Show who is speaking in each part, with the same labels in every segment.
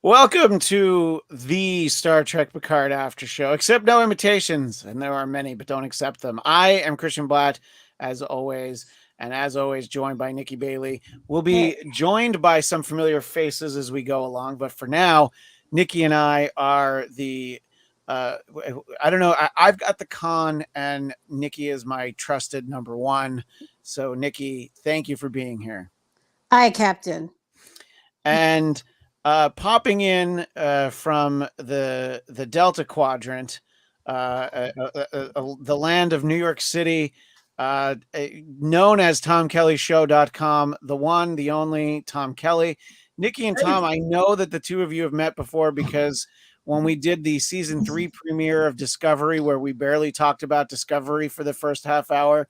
Speaker 1: Welcome to the Star Trek Picard Aftershow. Accept no invitations, and there are many, but don't accept them. I am Christian Bladt, as always, and as always, joined by Nikki Bailey. We'll be joined by some familiar faces as we go along, but for now, Nikki and I are the I don't know. I've got the con, and Nikki is my trusted number one. So, Nikki, thank you for being here.
Speaker 2: Hi, Captain.
Speaker 1: And popping in from the Delta Quadrant, the land of New York City, known as TomKellyShow.com, the one, the only Tom Kelly. Nikki and Tom, I know that the two of you have met before because when we did the season 3 premiere of Discovery, where we barely talked about Discovery for the first half hour,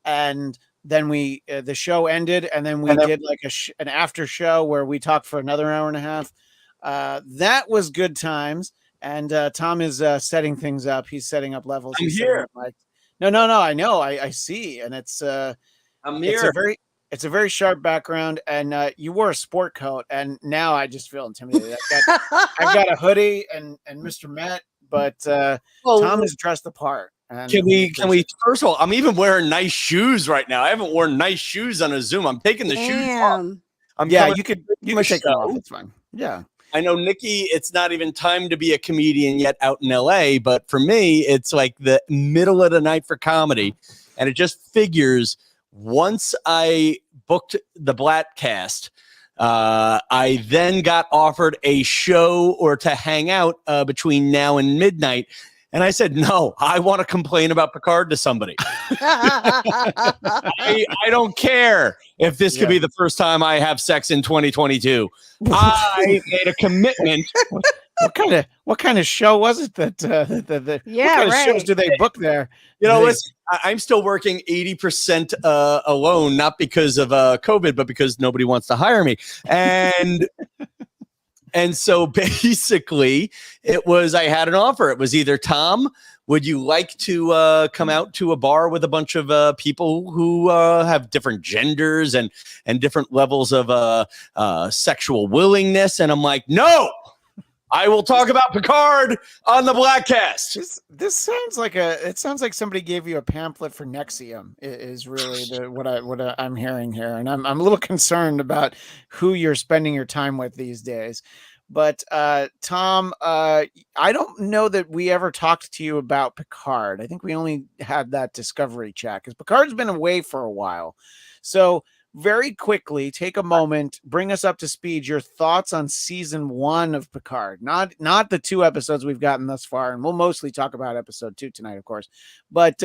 Speaker 1: and then we the show ended, and then we did like an after show where we talked for another hour and a half. That was good times. And Tom is setting things up. He's setting up levels.
Speaker 3: I'm here.
Speaker 1: No. I know. I see. And it's
Speaker 3: I'm here.
Speaker 1: It's a very sharp background. And you wore a sport coat. And now I just feel intimidated. I've got a hoodie and Mr. Met, but Tom is dressed the part.
Speaker 3: Can we first of all, I'm even wearing nice shoes right now. I haven't worn nice shoes on a Zoom. I'm taking the shoes off.
Speaker 1: You could take them off. It's fine. Yeah.
Speaker 3: I know, Nikki, it's not even time to be a comedian yet out in LA, but for me, it's like the middle of the night for comedy. And it just figures once I booked the Blatt cast, I then got offered a show or to hang out between now and midnight. And I said, no, I want to complain about Picard to somebody. I don't care if this could be the first time I have sex in 2022. I made a commitment.
Speaker 1: What kind of show was it that what kind of shows do they book there?
Speaker 3: You know, listen, I'm still working 80% alone, not because of COVID, but because nobody wants to hire me. And so basically I had an offer. It was either, Tom, would you like to come out to a bar with a bunch of people who have different genders and different levels of sexual willingness? And I'm like, no, I will talk about Picard on the Blackcast.
Speaker 1: This sounds like somebody gave you a pamphlet for Nexium is really what I'm hearing here. And I'm a little concerned about who you're spending your time with these days. But Tom, I don't know that we ever talked to you about Picard. I think we only had that Discovery chat because Picard's been away for a while. So very quickly, take a moment, bring us up to speed. Your thoughts on season 1 of Picard, not the 2 episodes we've gotten thus far, and we'll mostly talk about episode 2 tonight, of course. But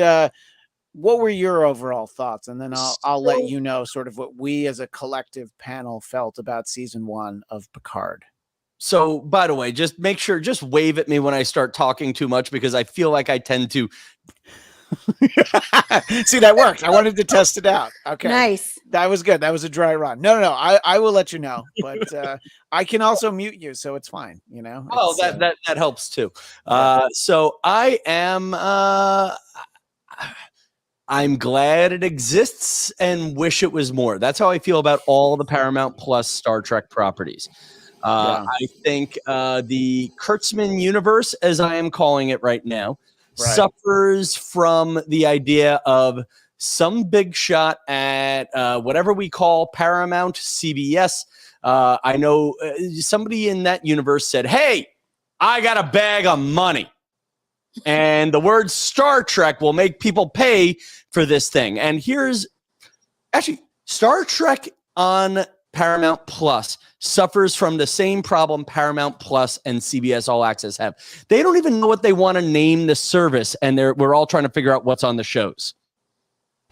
Speaker 1: what were your overall thoughts? And then I'll let you know sort of what we as a collective panel felt about season 1 of Picard.
Speaker 3: So, by the way, just make sure, just wave at me when I start talking too much, because I feel like I tend to.
Speaker 1: See, that worked. I wanted to test it out. Okay.
Speaker 2: Nice.
Speaker 1: That was good. That was a dry run. No. I will let you know, but I can also mute you, so it's fine. You know.
Speaker 3: That helps too. So I am. I'm glad it exists and wish it was more. That's how I feel about all the Paramount Plus Star Trek properties. I think the Kurtzman universe, as I am calling it right now, suffers from the idea of some big shot at whatever we call Paramount, CBS. I know somebody in that universe said, hey, I got a bag of money. And the word Star Trek will make people pay for this thing. And here's actually Star Trek on Paramount Plus suffers from the same problem Paramount Plus and CBS All Access have. They don't even know what they want to name the service, and we're all trying to figure out what's on the shows.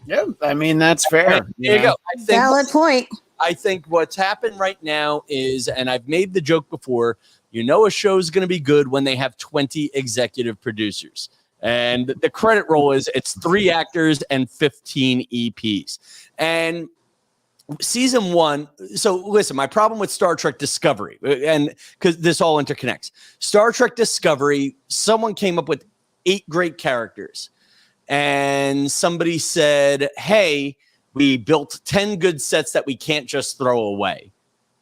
Speaker 1: Yeah, I mean, that's fair.
Speaker 3: There you go.
Speaker 2: Valid point.
Speaker 3: I think what's happened right now is, and I've made the joke before, you know a show's going to be good when they have 20 executive producers. And the credit roll is it's 3 actors and 15 EPs. And season 1, so listen, my problem with Star Trek Discovery, and because this all interconnects, Star Trek Discovery, someone came up with 8 great characters, and somebody said, hey, we built 10 good sets that we can't just throw away.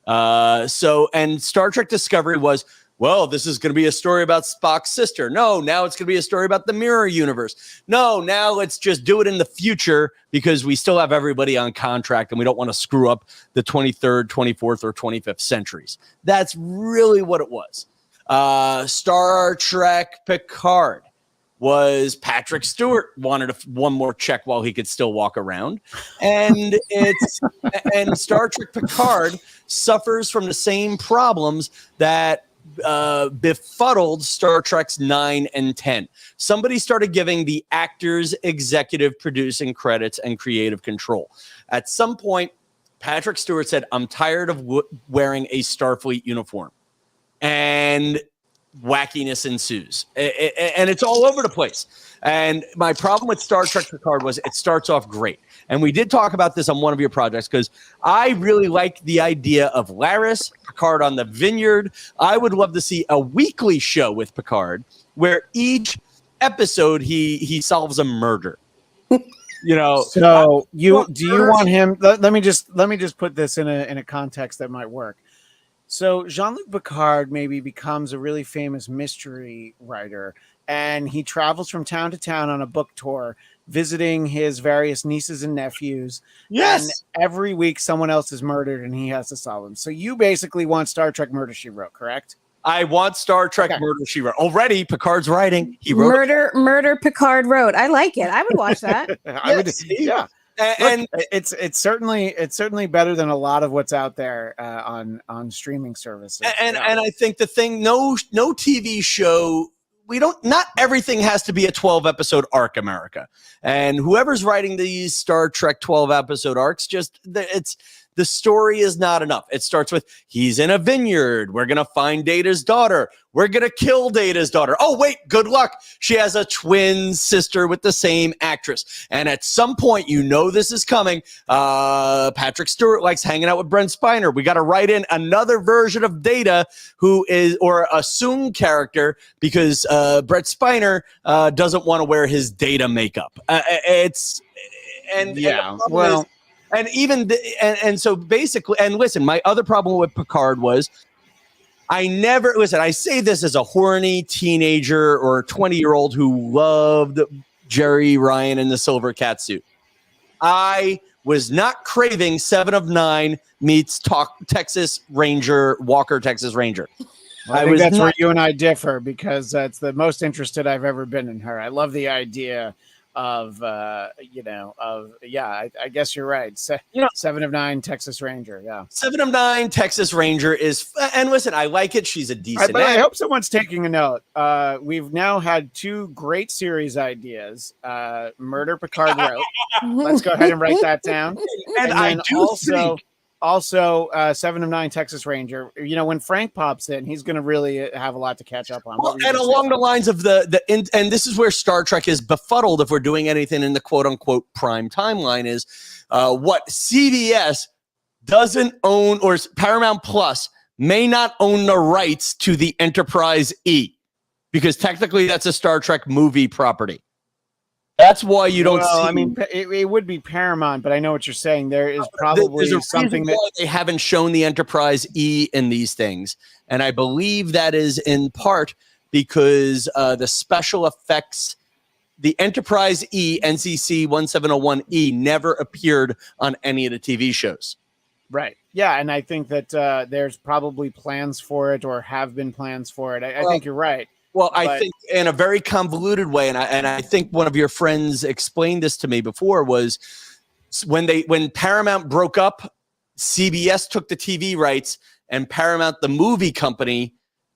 Speaker 3: And Star Trek Discovery was, well, this is going to be a story about Spock's sister. No, now it's going to be a story about the mirror universe. No, now let's just do it in the future because we still have everybody on contract and we don't want to screw up the 23rd, 24th, or 25th centuries. That's really what it was. Star Trek Picard was Patrick Stewart wanted one more check while he could still walk around. And and Star Trek Picard suffers from the same problems that befuddled Star Trek's 9 and 10. Somebody started giving the actors executive producing credits and creative control. At some point, Patrick Stewart said, I'm tired of wearing a Starfleet uniform. And wackiness ensues. And it's all over the place. And my problem with Star Trek Picard was it starts off great. And we did talk about this on one of your projects because I really like the idea of Laris, Picard on the Vineyard. I would love to see a weekly show with Picard where each episode he solves a murder. You know,
Speaker 1: so do you want him? Let me just put this in a context that might work. So Jean-Luc Picard maybe becomes a really famous mystery writer, and he travels from town to town on a book tour, visiting his various nieces and nephews.
Speaker 3: Yes.
Speaker 1: And every week someone else is murdered and he has to solve them. So you basically want Star Trek Murder, She Wrote, correct?
Speaker 3: I want Star Trek Murder, She Wrote. Already, Picard's writing. He wrote
Speaker 2: Murder Picard wrote. I like it. I would watch that.
Speaker 1: I would, yeah. And it's certainly better than a lot of what's out there on streaming services.
Speaker 3: And I think the thing, no TV show, not everything has to be a 12 episode arc, America. And whoever's writing these Star Trek 12 episode arcs, the story is not enough. It starts with, he's in a vineyard. We're going to find Data's daughter. We're going to kill Data's daughter. Oh, wait, good luck. She has a twin sister with the same actress. And at some point, this is coming. Patrick Stewart likes hanging out with Brent Spiner. We got to write in another version of Data who is, or assumed character, because Brent Spiner doesn't want to wear his Data makeup. So basically, and listen, my other problem with Picard was I say this as a horny teenager or 20-year-old who loved Jerry Ryan in the silver catsuit. I was not craving 7 of 9 meets Texas Ranger, Walker, Texas Ranger.
Speaker 1: I think that's where you and I differ, because that's the most interested I've ever been in her. I love the idea of I guess you're right. 7 of 9 Texas Ranger.
Speaker 3: 7 of 9 Texas Ranger is, and listen, I like it. She's a decent.
Speaker 1: But I hope someone's taking a note. We've now had 2 great series ideas. Murder Picard wrote. Let's go ahead and write that down.
Speaker 3: And I do think.
Speaker 1: Also, 7 of 9 Texas Ranger. When Frank pops in, he's going to really have a lot to catch up on.
Speaker 3: Well, and along the lines of and this is where Star Trek is befuddled if we're doing anything in the quote unquote prime timeline is what CBS doesn't own, or Paramount Plus may not own the rights to the Enterprise E, because technically that's a Star Trek movie property. That's why you don't see.
Speaker 1: I mean, it would be Paramount, but I know what you're saying. There is probably something that
Speaker 3: they haven't shown the Enterprise E in these things. And I believe that is in part because the special effects, the Enterprise E, NCC 1701E, never appeared on any of the TV shows.
Speaker 1: Right. Yeah. And I think that there's probably plans for it, or have been plans for it. I think you're right.
Speaker 3: Well, I think in a very convoluted way, and I think one of your friends explained this to me before, was when Paramount broke up, CBS took the TV rights, and Paramount, the movie company,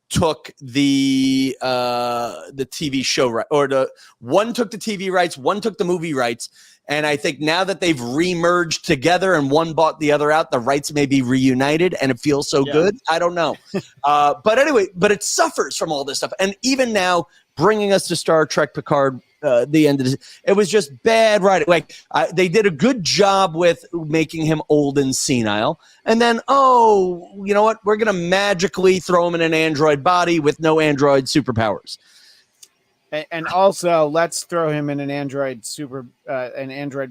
Speaker 3: took the TV show right, or one took the TV rights, one took the movie rights. And I think now that they've remerged together and one bought the other out, the rights may be reunited, and it feels so good. I don't know. But anyway, it suffers from all this stuff. And even now, bringing us to Star Trek Picard, the end of this, it was just bad writing. Like, they did a good job with making him old and senile. And then, you know what? We're going to magically throw him in an android body with no android superpowers.
Speaker 1: And also, let's throw him in an android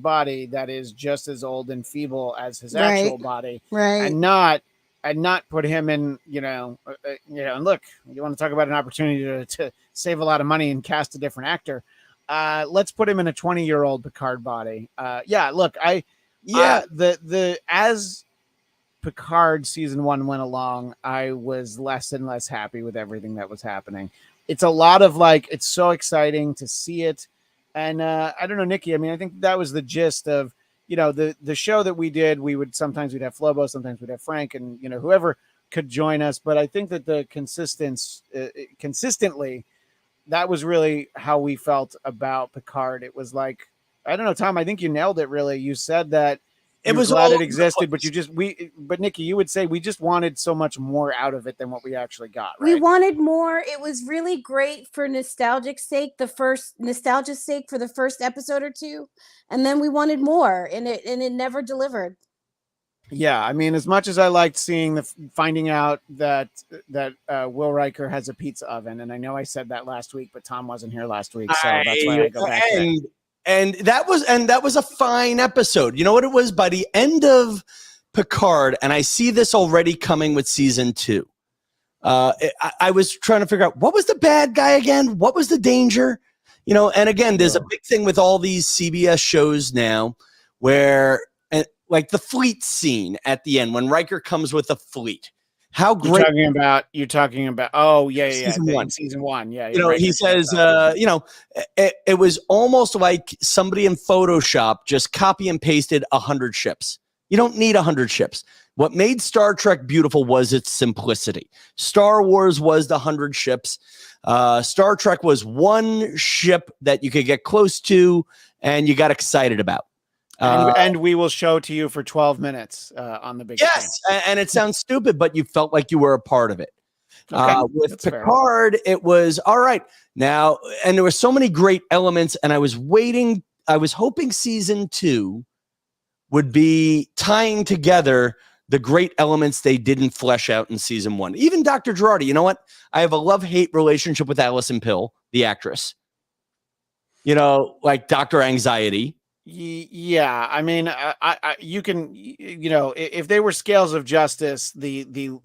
Speaker 1: body that is just as old and feeble as his actual body,
Speaker 2: right?
Speaker 1: And not and not put him in, and look, you want to talk about an opportunity to save a lot of money and cast a different actor. Let's put him in a 20-year-old Picard body. Look, as Picard season 1 went along, I was less and less happy with everything that was happening. It's a lot of it's so exciting to see it. And I don't know, Nikki, I mean, I think that was the gist of, the show that we did. We'd have Flobo, sometimes we'd have Frank, and, whoever could join us. But I think that the consistently, that was really how we felt about Picard. It was like, I don't know, Tom, I think you nailed it. Really. You said that it was glad it existed, but but Nikki, you would say we just wanted so much more out of it than what we actually got. Right?
Speaker 2: We wanted more. It was really great for nostalgic sake, for the first episode or two, and then we wanted more, and it never delivered.
Speaker 1: Yeah, I mean, as much as I liked finding out that Will Riker has a pizza oven, and I know I said that last week, but Tom wasn't here last week, so that's why I go back to it.
Speaker 3: And that was a fine episode. You know what it was? By the end of Picard, and I see this already coming with season 2. I was trying to figure out, what was the bad guy again? What was the danger? And again, there's a big thing with all these CBS shows now where, like the fleet scene at the end when Riker comes with a fleet. How great!
Speaker 1: You're talking about. Oh yeah,
Speaker 3: Season 1.
Speaker 1: Yeah.
Speaker 3: He says, it was almost like somebody in Photoshop just copy and pasted 100 ships. You don't need 100 ships. What made Star Trek beautiful was its simplicity. Star Wars was the 100 ships. Star Trek was one ship that you could get close to and you got excited about.
Speaker 1: And we will show to you for 12 minutes on the big screen.
Speaker 3: Yes, and it sounds stupid, but you felt like you were a part of it.
Speaker 1: Okay,
Speaker 3: with Picard, fair. It was all right. Now, and there were so many great elements, and I was hoping season 2 would be tying together the great elements they didn't flesh out in season 1. Even Dr. Girardi, you know what? I have a love-hate relationship with Alison Pill, the actress. Like Dr. Anxiety.
Speaker 1: Yeah, I mean, you can, if they were scales of justice,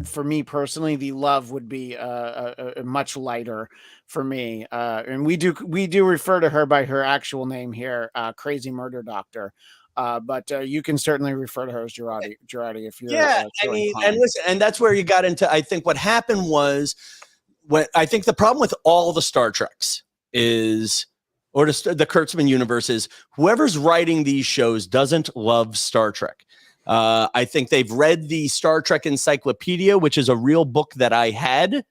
Speaker 1: for me personally, the love would be a much lighter for me. And we do refer to her by her actual name here, Crazy Murder Doctor. But you can certainly refer to her as Girardi if you're.
Speaker 3: Yeah, I mean, and listen, and that's where you got into. I think what happened was, I think the problem with all the Star Treks is, or the Kurtzman universe is, whoever's writing these shows doesn't love Star Trek. I think they've read the Star Trek Encyclopedia, which is a real book that I had.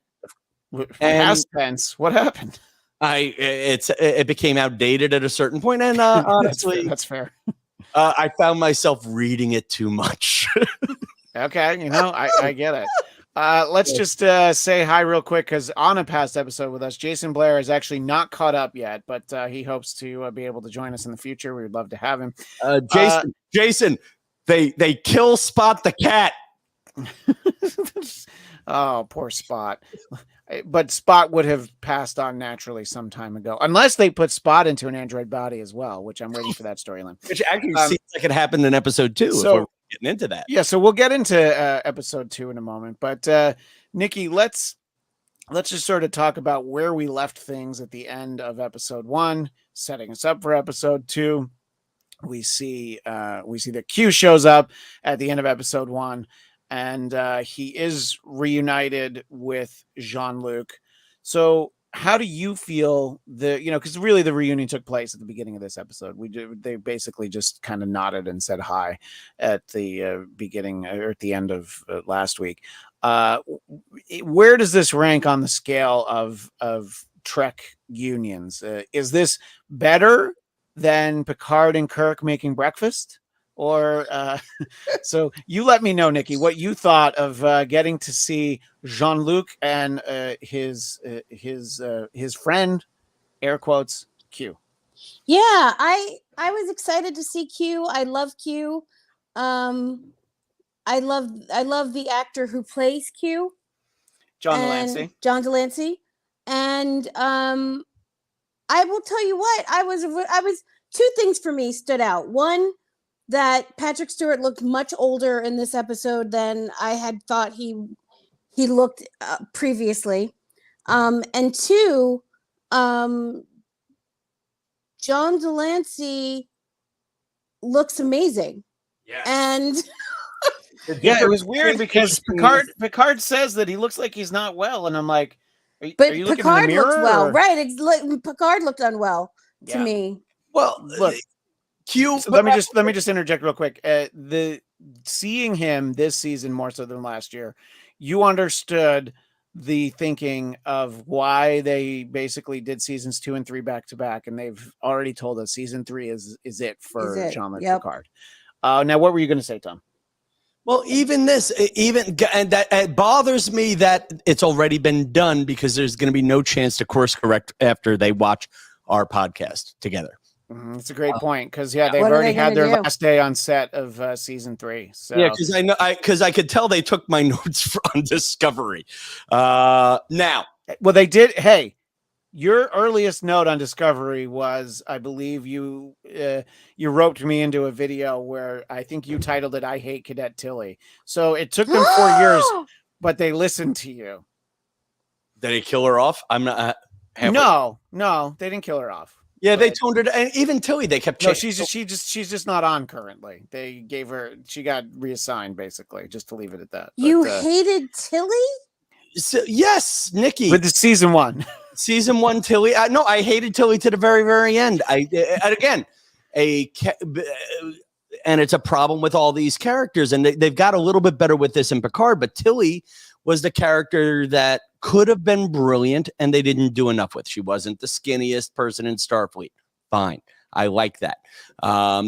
Speaker 1: Past tense. What happened?
Speaker 3: It became outdated at a certain point, and honestly,
Speaker 1: that's fair.
Speaker 3: I found myself reading it too much.
Speaker 1: Okay, I get it. Let's just say hi real quick, because on a past episode with us, Jason Blair is actually not caught up yet, but he hopes to be able to join us in the future. We would love to have him.
Speaker 3: Jason, they kill Spot the cat.
Speaker 1: Oh, poor Spot. But Spot would have passed on naturally some time ago, unless they put Spot into an android body as well, which I'm waiting for that storyline.
Speaker 3: Which actually seems like it happened in episode 2. So we're getting into that.
Speaker 1: Yeah, so we'll get into episode 2 in a moment. But Nikki, let's just sort of talk about where we left things at the end of episode 1, setting us up for episode 2. We see that Q shows up at the end of episode 1. And he is reunited with Jean-Luc. So how do you feel because really the reunion took place at the beginning of this episode. They basically just kind of nodded and said hi at the beginning or at the end of last week. Where does this rank on the scale of Trek unions? Is this better than Picard and Kirk making breakfast? Or so you let me know, Nikki, what you thought of getting to see Jean-Luc and his friend, air quotes, Q.
Speaker 2: Yeah, I was excited to see Q. I love Q. I love the actor who plays Q.
Speaker 1: John Delancey.
Speaker 2: And I will tell you what, I was two things for me stood out. One, that Patrick Stewart looked much older in this episode than I had thought he looked previously. And two, John Delancey looks amazing.
Speaker 3: Yeah.
Speaker 2: And
Speaker 1: yeah, it was weird because Picard says that he looks like he's not well, and I'm like, are you looking in the mirror?
Speaker 2: Looked well, right? Picard looked unwell to me.
Speaker 3: Well,
Speaker 1: look,
Speaker 3: Q.
Speaker 1: So let me just interject real quick. The seeing him this season more so than last year, you understood the thinking of why they basically did seasons 2 and 3 back to back, and they've already told us season 3 is it for Jean-Luc Picard. Now, what were you going to say, Tom?
Speaker 3: Well, even that it bothers me that it's already been done because there's going to be no chance to course correct after they watch our podcast together.
Speaker 1: It's a great point because they've already had their last day on set of season 3. So
Speaker 3: yeah, because I could tell they took my notes on Discovery. Now,
Speaker 1: well, they did. Hey, your earliest note on Discovery was, I believe you roped me into a video where I think you titled it "I Hate Cadet Tilly." So it took them 4 years, but they listened to you.
Speaker 3: Did they kill her off? I'm not.
Speaker 1: No, they didn't kill her off.
Speaker 3: Yeah, they toned her, and even Tilly, they kept.
Speaker 1: No, she's just not on currently. She got reassigned basically, just to leave it at that.
Speaker 2: You hated Tilly?
Speaker 3: So, yes, Nikki.
Speaker 1: With the season 1.
Speaker 3: Season 1 Tilly. No, I hated Tilly to the very, very end. And it's a problem with all these characters, and they've got a little bit better with this in Picard, but Tilly was the character that could have been brilliant, and they didn't do enough with. She wasn't the skinniest person in Starfleet. Fine. I like that.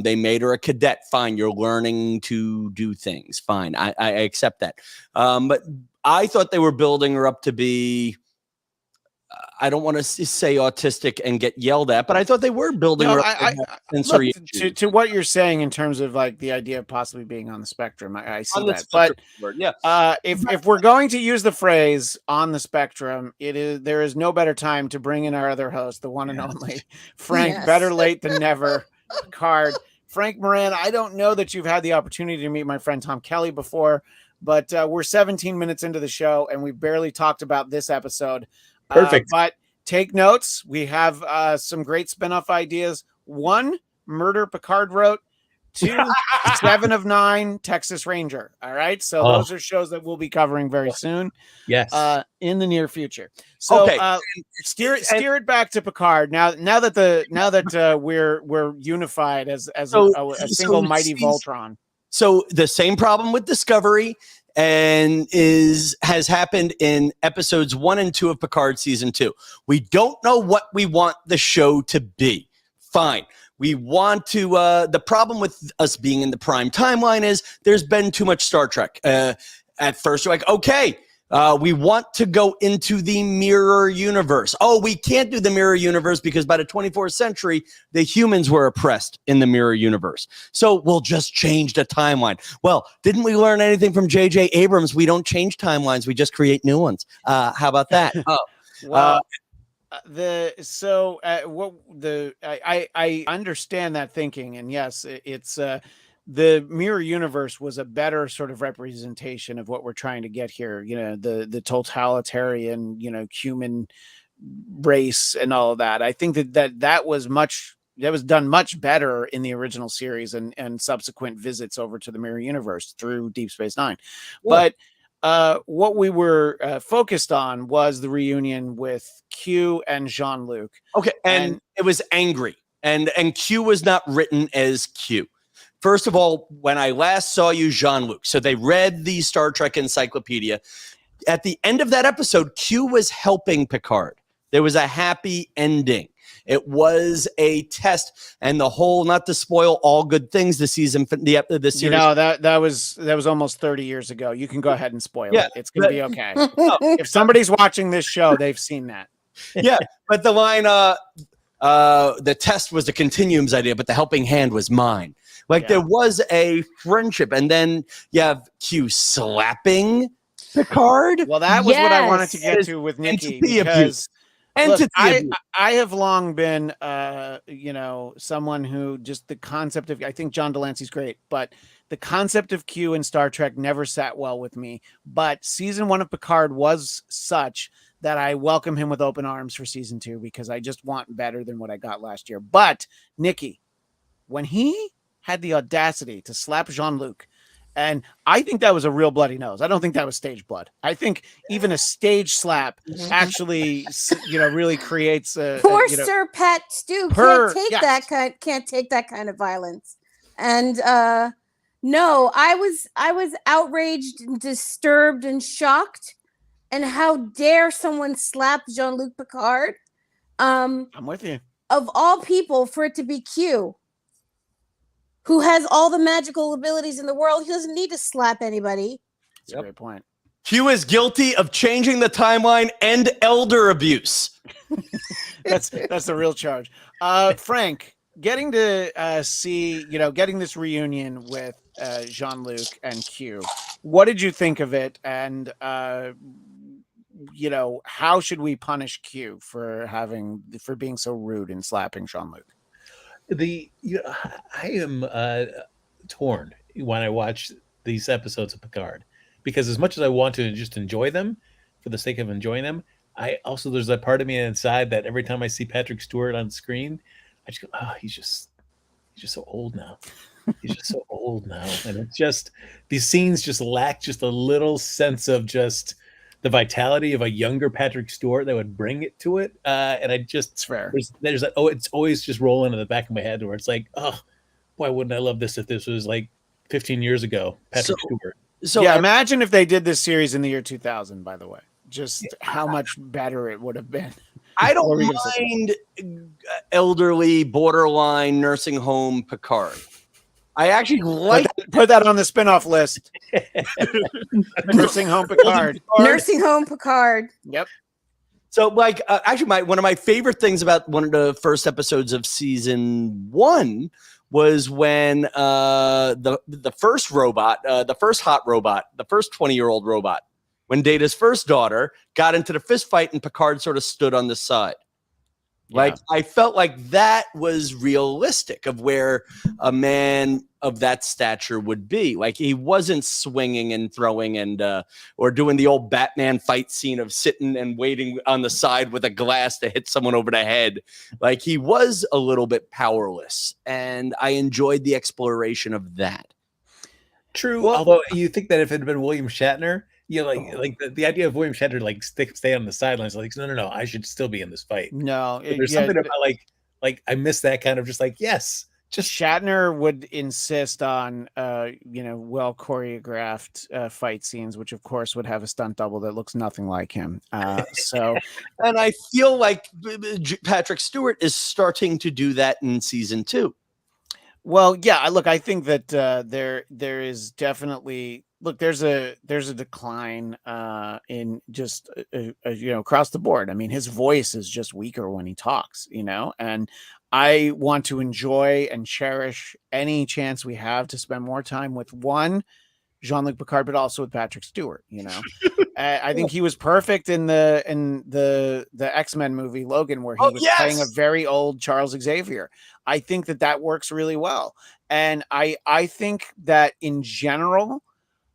Speaker 3: They made her a cadet. Fine. You're learning to do things. Fine. I accept that. But I thought they were building her up to be, I don't want to say autistic and get yelled at, but I thought they were building her up
Speaker 1: to what you're saying in terms of like the idea of possibly being on the spectrum. I see that. But if we're going to use the phrase on the spectrum, there is no better time to bring in our other host, the one and only Frank. Yes. Better late than never. Picard. Frank Moran, I don't know that you've had the opportunity to meet my friend Tom Kelly before, but we're 17 minutes into the show and we barely talked about this episode.
Speaker 3: Perfect.
Speaker 1: But take notes. We have some great spinoff ideas. 1, Murder Picard wrote. 2, 7 of 9, Texas Ranger. All right. So those are shows that we'll be covering very soon.
Speaker 3: Yes.
Speaker 1: In the near future. So steer it back to Picard. Now that we're unified as a single mighty Voltron.
Speaker 3: So the same problem with Discovery and has happened in episodes 1 and 2 of Picard season 2. We don't know what we want the show to be. Fine. We want to, the problem with us being in the prime timeline is there's been too much Star Trek. At first, you're like, okay, we want to go into the mirror universe. Oh, we can't do the mirror universe because by the 24th century, the humans were oppressed in the mirror universe. So we'll just change the timeline. Well, didn't we learn anything from J.J. Abrams? We don't change timelines. We just create new ones. How about that?
Speaker 1: I understand that thinking, and yes, it's the mirror universe was a better sort of representation of what we're trying to get here. You know, the totalitarian, human race and all of that. I think that was done much better in the original series and subsequent visits over to the mirror universe through Deep Space Nine. Yeah. But what we were focused on was the reunion with Q and Jean-Luc.
Speaker 3: Okay, and it was angry, and Q was not written as Q. First of all, when I last saw you, Jean-Luc, so they read the Star Trek encyclopedia. At the end of that episode, Q was helping Picard. There was a happy ending. It was a test, and the whole, not to spoil all good things, the season, the series.
Speaker 1: That was almost 30 years ago. You can go ahead and spoil it. It's going to be okay. If somebody's watching this show, they've seen that.
Speaker 3: Yeah, but the line, the test was the continuum's idea, but the helping hand was mine. There was a friendship, and then you have Q slapping Picard.
Speaker 1: Well, that was what I wanted to get to with Nikki, because
Speaker 3: Entity abuse.
Speaker 1: I have long been, someone who just the concept of, I think John Delancey's great, but the concept of Q in Star Trek never sat well with me. But season 1 of Picard was such that I welcome him with open arms for season 2, because I just want better than what I got last year. But Nikki, when he had the audacity to slap Jean-Luc, and I think that was a real bloody nose. I don't think that was stage blood. I think even a stage slap actually, really creates a
Speaker 2: poor Sir Pat Stu can't take that kind of violence. And no, I was outraged and disturbed and shocked. And how dare someone slap Jean-Luc Picard?
Speaker 1: I'm with you.
Speaker 2: Of all people, for it to be Q, who has all the magical abilities in the world. He doesn't need to slap anybody.
Speaker 1: That's a great point.
Speaker 3: Q is guilty of changing the timeline and elder abuse.
Speaker 1: That's the real charge. Frank, getting to see, getting this reunion with Jean-Luc and Q, what did you think of it? And, how should we punish Q for being so rude and slapping Jean-Luc?
Speaker 4: I am torn when I watch these episodes of Picard, because as much as I want to just enjoy them for the sake of enjoying them, there's that part of me inside that every time I see Patrick Stewart on screen, I just go, oh, he's just so old now. He's just so old now. And it's just, these scenes just lack just a little sense of just the vitality of a younger Patrick Stewart that would bring it to it. And I just,
Speaker 1: it's fair.
Speaker 4: There's like, it's always just rolling in the back of my head where it's like, oh, why wouldn't I love this if this was like 15 years ago, Patrick Stewart.
Speaker 1: So yeah, imagine if they did this series in the year 2000, by the way, just how much better it would have been.
Speaker 3: I don't mind elderly, borderline nursing home Picard. I actually like
Speaker 1: put that on the spinoff list. Nursing home Picard.
Speaker 2: Nursing home Picard.
Speaker 1: Yep.
Speaker 3: So, actually, one of my favorite things about one of the first episodes of season 1 was when the first robot, the first hot robot, the first 20-year-old robot, when Data's first daughter got into the fist fight and Picard sort of stood on the side. Like, I felt like that was realistic of where a man of that stature would be. Like, he wasn't swinging and throwing and or doing the old Batman fight scene of sitting and waiting on the side with a glass to hit someone over the head. Like, he was a little bit powerless, and I enjoyed the exploration of that.
Speaker 4: True. Well, although you think that if it had been William Shatner, the idea of William Shatner like stay on the sidelines, like no, I should still be in this fight.
Speaker 1: No,
Speaker 4: there's something about like I miss that kind of just like yes. Just
Speaker 1: Shatner would insist on well choreographed fight scenes, which of course would have a stunt double that looks nothing like him. So,
Speaker 3: and I feel like Patrick Stewart is starting to do that in season 2.
Speaker 1: Well, yeah, look, I think that there is definitely. Look, there's a decline in just across the board. I mean, his voice is just weaker when he talks, and I want to enjoy and cherish any chance we have to spend more time with Jean-Luc Picard, but also with Patrick Stewart. I think he was perfect in the X-Men movie Logan, where he was playing a very old Charles Xavier. I think that works really well, and I think that in general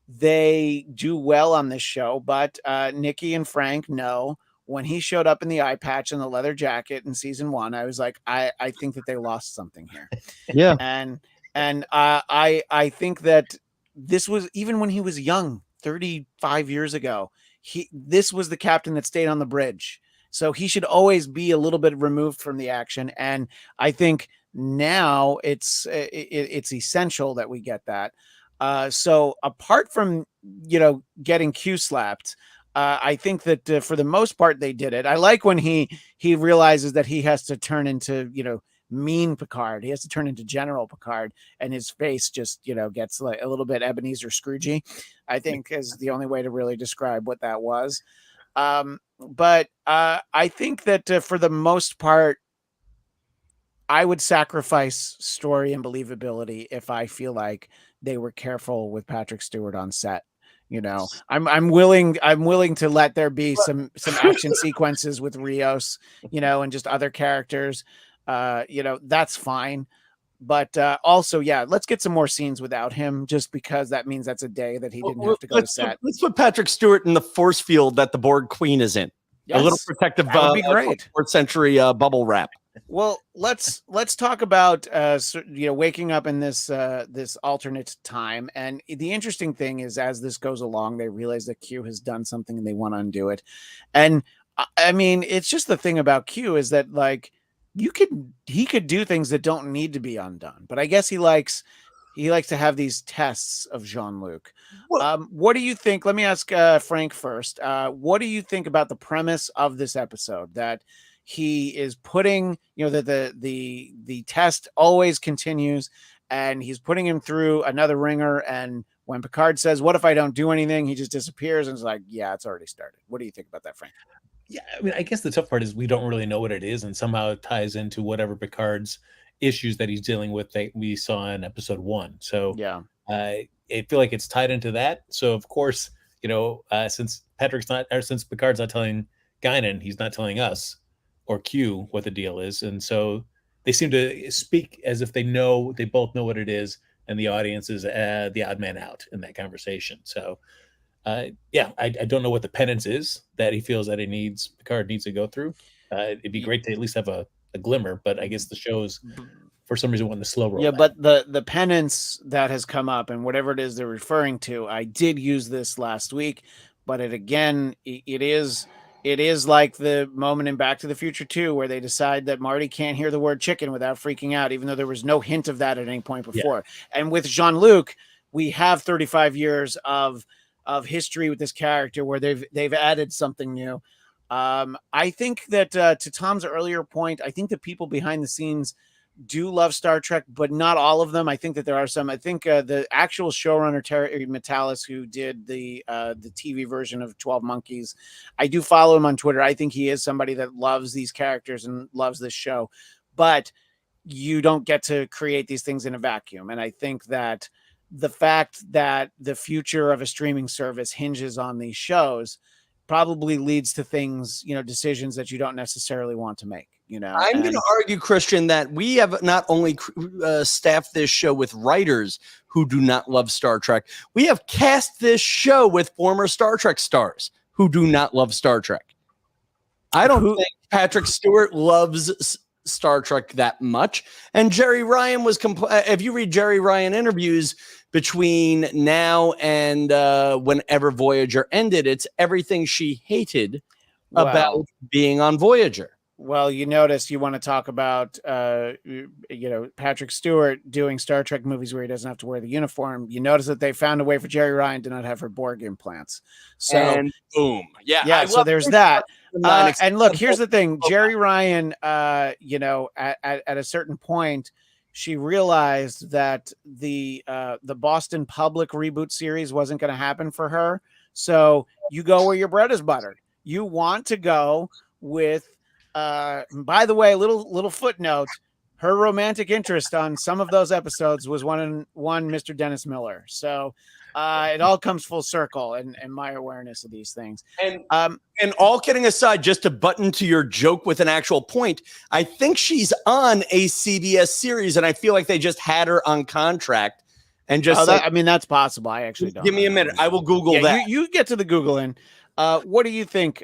Speaker 1: they do well on this show, but Nikki and Frank know when he showed up in the eye patch and the leather jacket in season 1, I was like, I think that they lost something here.
Speaker 3: Yeah.
Speaker 1: And I think that this was, even when he was young, 35 years ago, this was the captain that stayed on the bridge. So he should always be a little bit removed from the action. And I think now it's essential that we get that. So apart from, getting Q slapped, I think that for the most part, they did it. I like when he realizes that he has to turn into, mean Picard. He has to turn into General Picard, and his face just, gets like a little bit Ebenezer Scroogey, I think is the only way to really describe what that was. But I think that for the most part, I would sacrifice story and believability if I feel like they were careful with Patrick Stewart on set. You know, I'm willing to let there be some action sequences with Rios, you know, and just other characters. You know, that's fine. But also, yeah, let's get some more scenes without him, just because that means that's a day that he didn't have to go to set.
Speaker 3: Let's put Patrick Stewart in the force field that the Borg Queen is in. Yes, a little protective,
Speaker 1: that would be great.
Speaker 3: 4th century bubble wrap.
Speaker 1: Well, let's talk about you know, waking up in this this alternate time. And the interesting thing is, as this goes along, they realize that Q has done something and they want to undo it. And I mean, it's just the thing about Q is that, like, he could do things that don't need to be undone. But I guess he likes to have these tests of Jean-Luc. What do you think? Let me ask Frank first. What do you think about the premise of this episode, that he is putting, you know, that the test always continues and he's putting him through another ringer, and when Picard says, "What if I don't do anything?" he just disappears and is like, "Yeah, it's already started." What do you think about that, Frank?
Speaker 4: Yeah, I mean, I guess the tough part is we don't really know what it is, and somehow it ties into whatever Picard's issues that he's dealing with that we saw in episode 1. So
Speaker 1: yeah,
Speaker 4: I feel like it's tied into that. So of course, you know, since Picard's not telling Guinan, he's not telling us or Q what the deal is, and so they seem to speak as if they both know what it is, and the audience is the odd man out in that conversation. So yeah, I don't know what the penance is that he feels that Picard needs to go through. It'd be great to at least have a glimmer, but I guess the show's for some reason wanting the slow roll.
Speaker 1: Yeah, but the penance that has come up and whatever it is they're referring to, I did use this last week, but it is like the moment in Back to the Future 2 where they decide that Marty can't hear the word chicken without freaking out, even though there was no hint of that at any point before. Yeah. And with Jean-Luc, we have 35 years of history with this character where they've added something new. I think that to Tom's earlier point, I think the people behind the scenes do love Star Trek, but not all of them. I think that there are some. I think the actual showrunner Terry Matalas, who did the TV version of 12 Monkeys, I do follow him on Twitter. I think he is somebody that loves these characters and loves this show, but you don't get to create these things in a vacuum. And I think that the fact that the future of a streaming service hinges on these shows probably leads to things, you know, decisions that you don't necessarily want to make. You know,
Speaker 3: I'm going to argue, Christian, that we have not only staffed this show with writers who do not love Star Trek, we have cast this show with former Star Trek stars who do not love Star Trek. I don't think Patrick Stewart loves Star Trek that much. And Jerry Ryan was, if you read Jerry Ryan interviews between now and whenever Voyager ended, it's everything she hated about being on Voyager.
Speaker 1: Well, you notice you want to talk about, you know, Patrick Stewart doing Star Trek movies where he doesn't have to wear the uniform. You notice that they found a way for Jerry Ryan to not have her Borg implants. So,
Speaker 3: and boom. Yeah.
Speaker 1: So there's that. And look, here's the thing. Jerry Ryan, you know, at a certain point, she realized that the Boston Public reboot series wasn't going to happen for her. So you go where your bread is buttered. You want to go with, by the way, little footnote, her romantic interest on some of those episodes was one Mr. Dennis Miller. So it all comes full circle in my awareness of these things.
Speaker 3: And all kidding aside, just to button to your joke with an actual point, I think she's on a CBS series, and I feel like they just had her on contract. And just
Speaker 1: I mean, that's possible. I actually don't.
Speaker 3: Give me a minute. I will Google that.
Speaker 1: You get to the Googling. What do you think,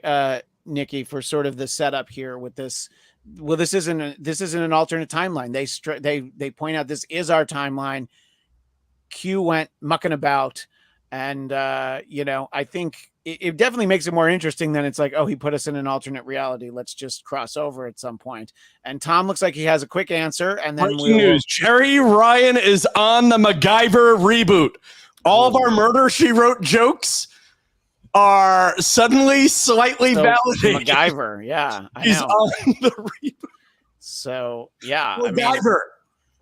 Speaker 1: Nikki, for sort of the setup here with this? Well, this isn't an alternate timeline. They point out this is our timeline. Q went mucking about, and you know, I think it definitely makes it more interesting than it's like, oh, he put us in an alternate reality. Let's just cross over at some point. And Tom looks like he has a quick answer. And then
Speaker 3: news: Jerry Ryan is on the MacGyver reboot. All of our Murder, She Wrote jokes are suddenly slightly validated.
Speaker 1: MacGyver, yeah,
Speaker 3: he's on the reboot.
Speaker 1: So yeah,
Speaker 3: MacGyver.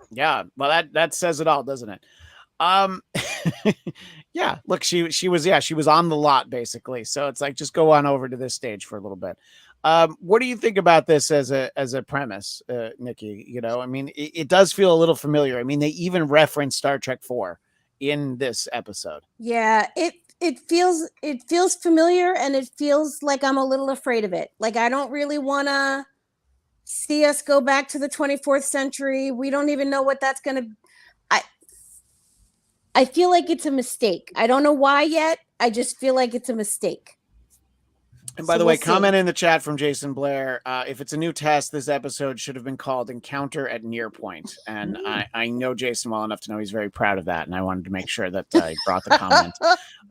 Speaker 1: Yeah, well, that says it all, doesn't it? Yeah, look, she was on the lot basically. So it's like, just go on over to this stage for a little bit. What do you think about this as a premise, Nikki? You know, I mean, it does feel a little familiar. I mean, they even reference Star Trek 4 in this episode.
Speaker 2: Yeah, it feels familiar, and it feels like I'm a little afraid of it. Like I don't really want to see us go back to the 24th century. We don't even know what that's going to. I feel like it's a mistake. I don't know why yet. I just feel like it's a mistake.
Speaker 1: And by the way, comment in the chat from Jason Blair. If it's a new test, this episode should have been called Encounter at Near Point. And I know Jason well enough to know he's very proud of that. And I wanted to make sure that I brought the comment.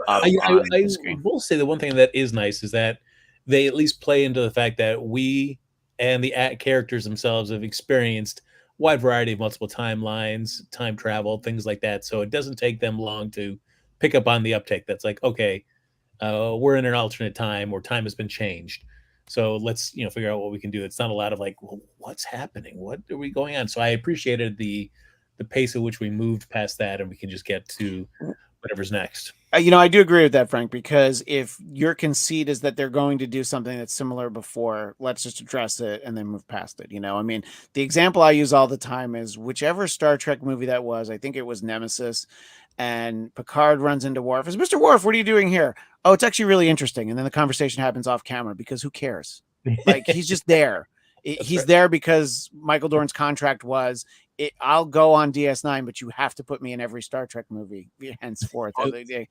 Speaker 4: I will say the one thing that is nice is that they at least play into the fact that we and the characters themselves have experienced wide variety of multiple timelines, time travel, things like that. So it doesn't take them long to pick up on the uptake. That's like, okay, we're in an alternate time, or time has been changed. So let's, figure out what we can do. It's not a lot of like, well, what's happening? What are we going on? So I appreciated the pace at which we moved past that, and we can just get to whatever's next.
Speaker 1: I do agree with that, Frank, because if your conceit is that they're going to do something that's similar before, let's just address it and then move past it. The example I use all the time is whichever Star Trek movie that was, I think it was Nemesis, and Picard runs into Worf. Is Mr. Worf, what are you doing here? Oh, it's actually really interesting. And then the conversation happens off camera because who cares? Like, he's just there. He's there because Michael Dorn's contract was, I'll go on DS9, but you have to put me in every Star Trek movie henceforth.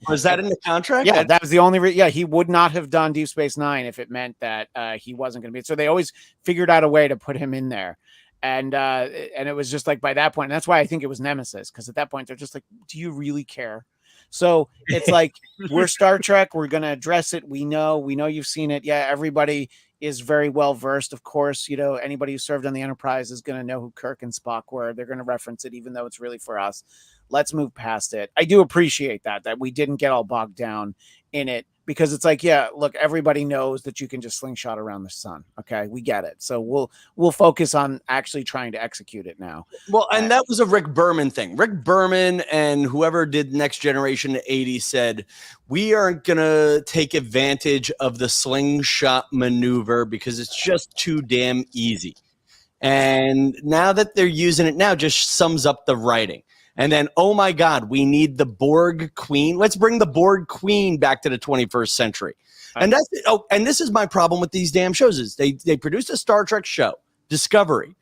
Speaker 3: Was that in the contract?
Speaker 1: Yeah, that was the only he would not have done Deep Space Nine if it meant that he wasn't going to be. So they always figured out a way to put him in there. And it was just like by that point, and that's why I think it was Nemesis, because at that point they're just like, do you really care? So it's like, we're Star Trek, we're going to address it. We know you've seen it. Yeah, everybody is very well versed. Of course, anybody who served on the Enterprise is going to know who Kirk and Spock were. They're going to reference it, even though it's really for us. Let's move past it. I do appreciate that we didn't get all bogged down in it, because it's like, yeah, look, everybody knows that you can just slingshot around the sun. Okay, we get it. So we'll focus on actually trying to execute it now.
Speaker 3: Well, and that was a Rick Berman thing. Rick Berman and whoever did Next Generation in the 80s said, we aren't going to take advantage of the slingshot maneuver because it's just too damn easy. And now that they're using it now, just sums up the writing. And then, oh my God, we need the Borg Queen. Let's bring the Borg Queen back to the 21st century. And that's it. Oh, and this is my problem with these damn shows is they produced a Star Trek show, Discovery,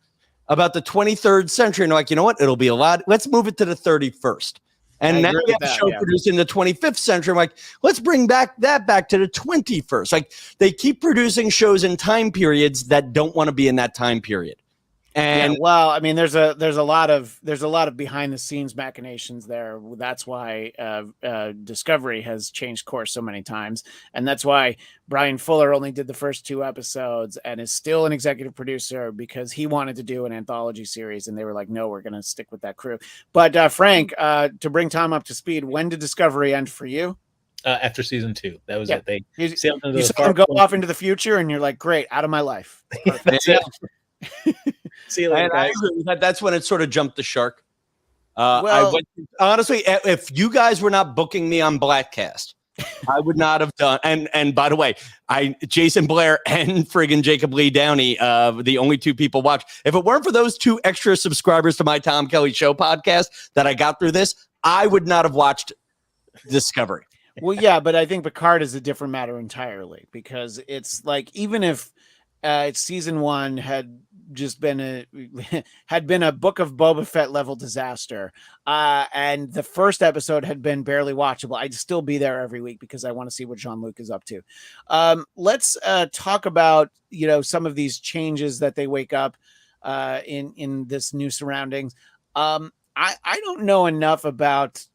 Speaker 3: about the 23rd century. And they're like, you know what? It'll be a lot. Let's move it to the 31st. And now we have a show produced in the 25th century. I'm like, let's bring back to the 21st. Like, they keep producing shows in time periods that don't want to be in that time period. And
Speaker 1: well, I mean, there's a lot of behind the scenes machinations there. That's why Discovery has changed course so many times, and that's why Brian Fuller only did the first 2 episodes and is still an executive producer, because he wanted to do an anthology series, and they were like, no, we're going to stick with that crew. But Frank, to bring Tom up to speed, when did Discovery end for you?
Speaker 4: After season 2, that was it.
Speaker 1: You saw them go off into the future, and you're like, great, out of my life.
Speaker 4: See you later, guys.
Speaker 3: That's when it sort of jumped the shark. Honestly, if you guys were not booking me on Blackcast, I would not have done. And by the way, Jason Blair and friggin' Jacob Lee Downey, the only 2 people watch. If it weren't for those 2 extra subscribers to my Tom Kelly Show podcast that I got through this, I would not have watched Discovery.
Speaker 1: Well, yeah, but I think Picard is a different matter entirely, because it's like, even if season 1 had just been a Book of Boba Fett level disaster, and the first episode had been barely watchable, I'd still be there every week because I want to see what Jean-Luc is up to. Let's talk about some of these changes that they wake up in this new surroundings. I don't know enough about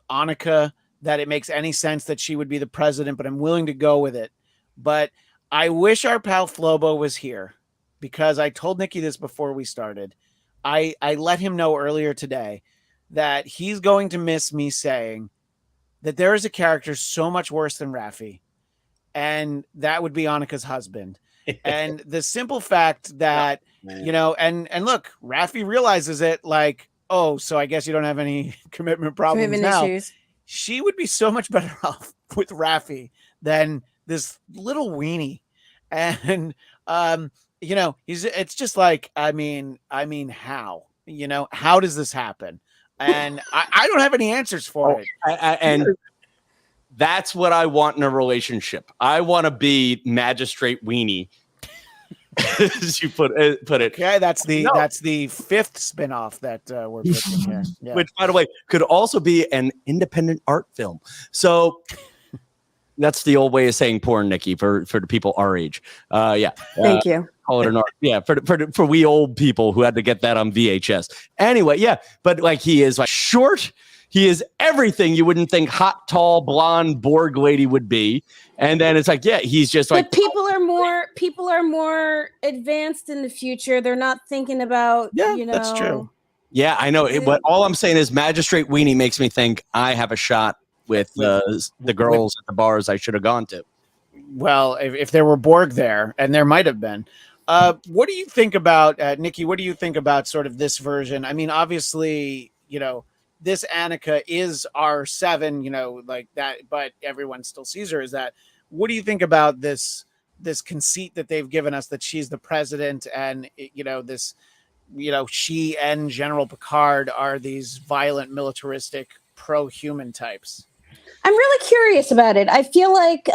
Speaker 1: Annika that it makes any sense that she would be the president, but I'm willing to go with it. But I wish our pal Flobo was here, because I told Nikki this before we started. I let him know earlier today that he's going to miss me saying that there is a character so much worse than Raffi, and that would be Annika's husband. And the simple fact that, and look, Raffi realizes it, like, oh, so I guess you don't have any commitment problems now. Issues. She would be so much better off with Raffi than this little weenie. And, it's just like, I mean, how, how does this happen? And I don't have any answers for it.
Speaker 3: That's what I want in a relationship. I want to be Magistrate Weenie. As you put it.
Speaker 1: Okay, that's the fifth spinoff that we're pitching here. Yeah.
Speaker 3: Which, by the way, could also be an independent art film. So that's the old way of saying porn, Nikki, for the people our age.
Speaker 2: Thank you.
Speaker 3: Call it an art. Yeah, for we old people who had to get that on VHS. Anyway, yeah, but like he is like short. He is everything you wouldn't think hot, tall, blonde Borg lady would be. And then it's like, yeah, he's just like.
Speaker 2: But people are more advanced in the future. They're not thinking about,
Speaker 3: that's true. Yeah, I know. But all I'm saying is Magistrate Weenie makes me think I have a shot with the girls at the bars I should have gone to.
Speaker 1: Well, if there were Borg there, and there might have been. What do you think about, Nikki, what do you think about sort of this version? I mean, obviously, this Annika is R7, like that, but everyone still sees her as that. What do you think about this conceit that they've given us that she's the president and, she and General Picard are these violent, militaristic, pro-human types?
Speaker 2: I'm really curious about it. I feel like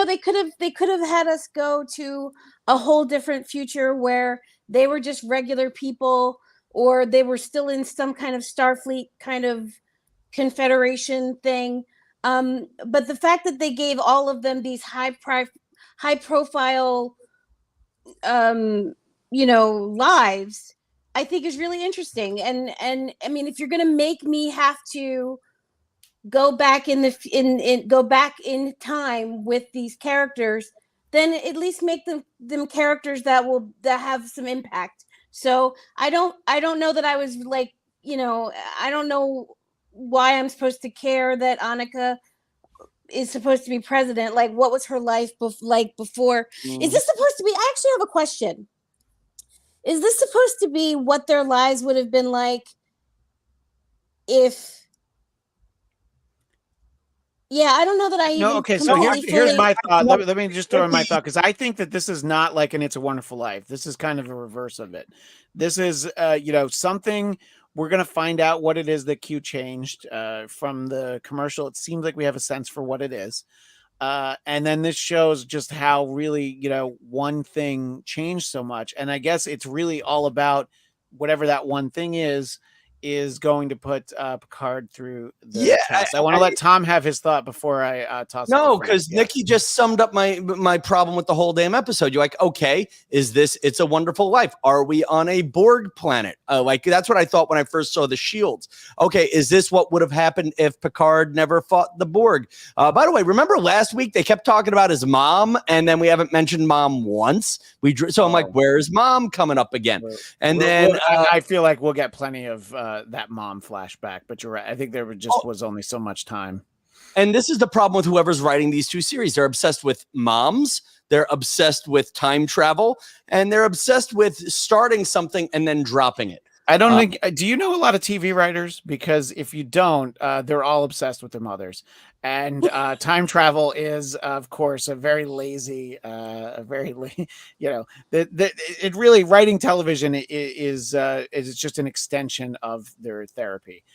Speaker 2: they could have had us go to a whole different future where they were just regular people, or they were still in some kind of Starfleet kind of confederation thing. But the fact that they gave all of them these high profile, lives, I think is really interesting. And I mean, if you're going to make me have to go back in time with these characters, then at least make them characters that have some impact. So I don't know that I was like, I don't know why I'm supposed to care that Annika is supposed to be president. Like, what was her life like before? Is this supposed to be? I actually have a question. Is this supposed to be what their lives would have been like if? Yeah, I don't know that I even.
Speaker 1: No, okay. So here's my thought. Let me just throw in my thought, because I think that this is not like an It's a Wonderful Life. This is kind of a reverse of it. This is, something we're going to find out what it is that Q changed from the commercial. It seems like we have a sense for what it is. And then this shows just how really, one thing changed so much. And I guess it's really all about whatever that one thing is going to put Picard through the test. I want to let Tom have his thought before I toss.
Speaker 3: No, because Nikki just summed up my problem with the whole damn episode. You're like, okay, is this It's a Wonderful Life? Are we on a Borg planet? Like, that's what I thought when I first saw the shields. Okay, is this what would have happened if Picard never fought the Borg? By the way, remember last week they kept talking about his mom, and then we haven't mentioned mom once. So I'm like, where is mom coming up again? And then
Speaker 1: I feel like we'll get plenty of that mom flashback, but you're right. I think there was only so much time.
Speaker 3: And this is the problem with whoever's writing these two series. They're obsessed with moms, they're obsessed with time travel, and they're obsessed with starting something and then dropping it.
Speaker 1: I don't think. Do you know a lot of TV writers? Because if you don't, they're all obsessed with their mothers. And time travel is, of course, a very lazy, it really, writing television is just an extension of their therapy.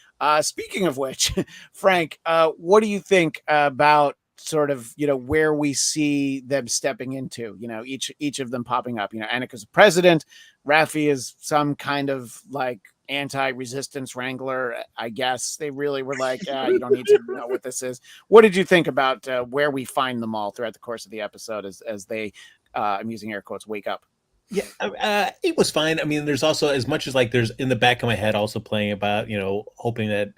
Speaker 1: Speaking of which, Frank, what do you think about sort of, where we see them stepping into, each of them popping up? Annika's a president. Raffi is some kind of like anti-resistance wrangler, I guess. They really were like, you don't need to know what this is. What did you think about where we find them all throughout the course of the episode as they, I'm using air quotes, wake up?
Speaker 4: Yeah, it was fine. I mean, there's also, as much as like there's in the back of my head also playing about, hoping that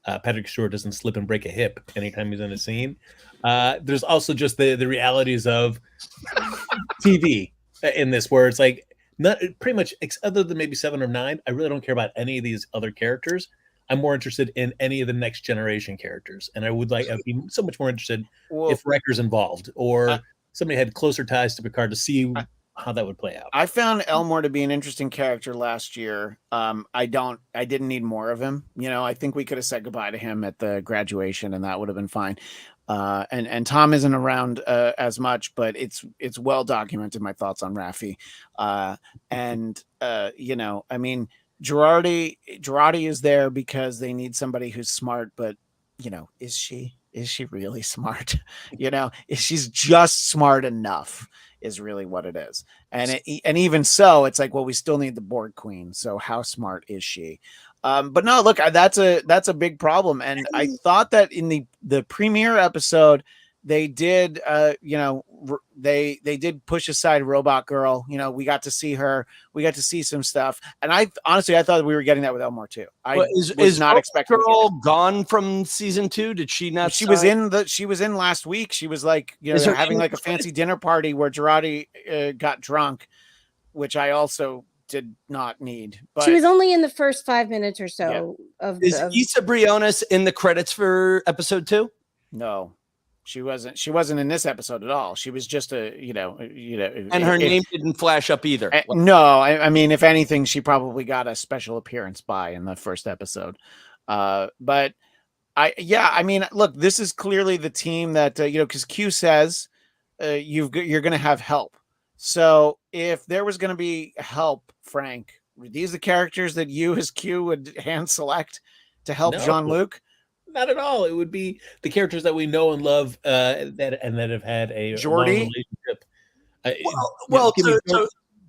Speaker 4: Patrick Stewart doesn't slip and break a hip anytime he's in a scene. There's also just the realities of TV in this, where it's like, not pretty much, other than maybe 7 or 9, I really don't care about any of these other characters. I'm more interested in any of the next generation characters, and I'd be so much more interested if Wrecker's involved or somebody had closer ties to Picard to see how that would play out.
Speaker 1: I found Elmore to be an interesting character last year. I didn't need more of him. I think we could have said goodbye to him at the graduation, and that would have been fine. And Tom isn't around as much, but it's well documented my thoughts on Raffi. I mean, Girardi is there because they need somebody who's smart but is she really smart? She's just smart enough is really what it is. And even so, it's like, well, we still need the Borg Queen. So how smart is she? But no, look, that's a big problem. And I thought that in the premiere episode, they did, they did push aside Robot Girl. We got to see her. We got to see some stuff. And I thought we were getting that with Elmore too. I was not expecting
Speaker 3: Girl gone from season 2. Did she not?
Speaker 1: She was in last week. She was like, having like a fancy dinner party where Girardi got drunk, which I also did not need. But
Speaker 2: she was only in the first 5 minutes or so
Speaker 3: Is Issa Briones in the credits for episode 2?
Speaker 1: No. She wasn't in this episode at all. She was just and
Speaker 3: her name didn't flash up either.
Speaker 1: No, I mean, if anything, she probably got a special appearance in the first episode. But I mean, look, this is clearly the team that because Q says you're going to have help. So if there was going to be help, Frank, were these the characters that you as Q would hand select to help Jean-Luc?
Speaker 4: Not at all. It would be the characters that we know and love that have had a
Speaker 1: Geordi
Speaker 4: relationship.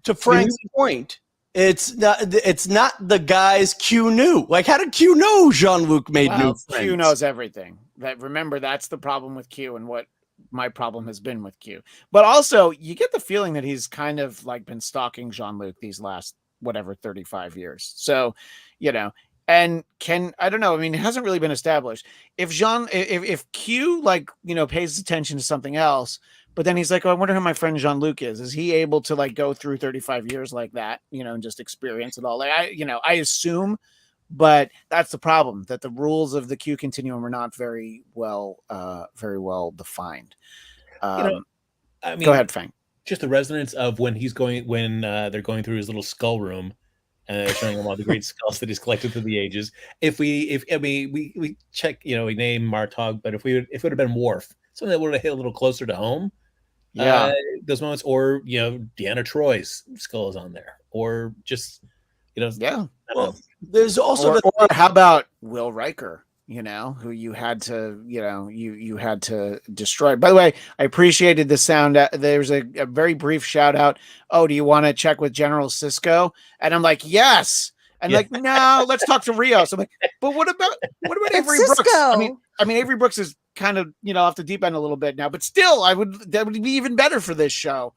Speaker 3: To Frank's point, it's not the guys Q knew. Like, how did Q know Jean-Luc made new friends?
Speaker 1: Q knows everything. Remember, that's the problem with Q and what my problem has been with Q. But also, you get the feeling that he's kind of like been stalking Jean-Luc these last 35 years. So, and I don't know. I mean, it hasn't really been established. If Q pays attention to something else, but then he's like, oh, I wonder who my friend Jean-Luc is. Is he able to go through 35 years like that, and just experience it all? Like I assume, but that's the problem, that the rules of the Q continuum are not very well defined.
Speaker 4: I mean,
Speaker 1: go ahead, Frank.
Speaker 4: Just the resonance of when they're going through his little skull room. And showing him all the great skulls that he's collected through the ages. We check, we name Martog, but if it would have been Worf, something that would have hit a little closer to home. Those moments, or Deanna Troy's skull is on there, or just
Speaker 3: Well, there's also
Speaker 1: or how about Will Riker? Who you had to, you had to destroy. By the way, I appreciated the sound. There's a very brief shout out. Oh, do you want to check with General Cisco? And I'm like, yes. And like, no, let's talk to Rios. I'm like, but what about Avery Brooks? I mean, Avery Brooks is kind of, off the deep end a little bit now, but still, that would be even better for this show.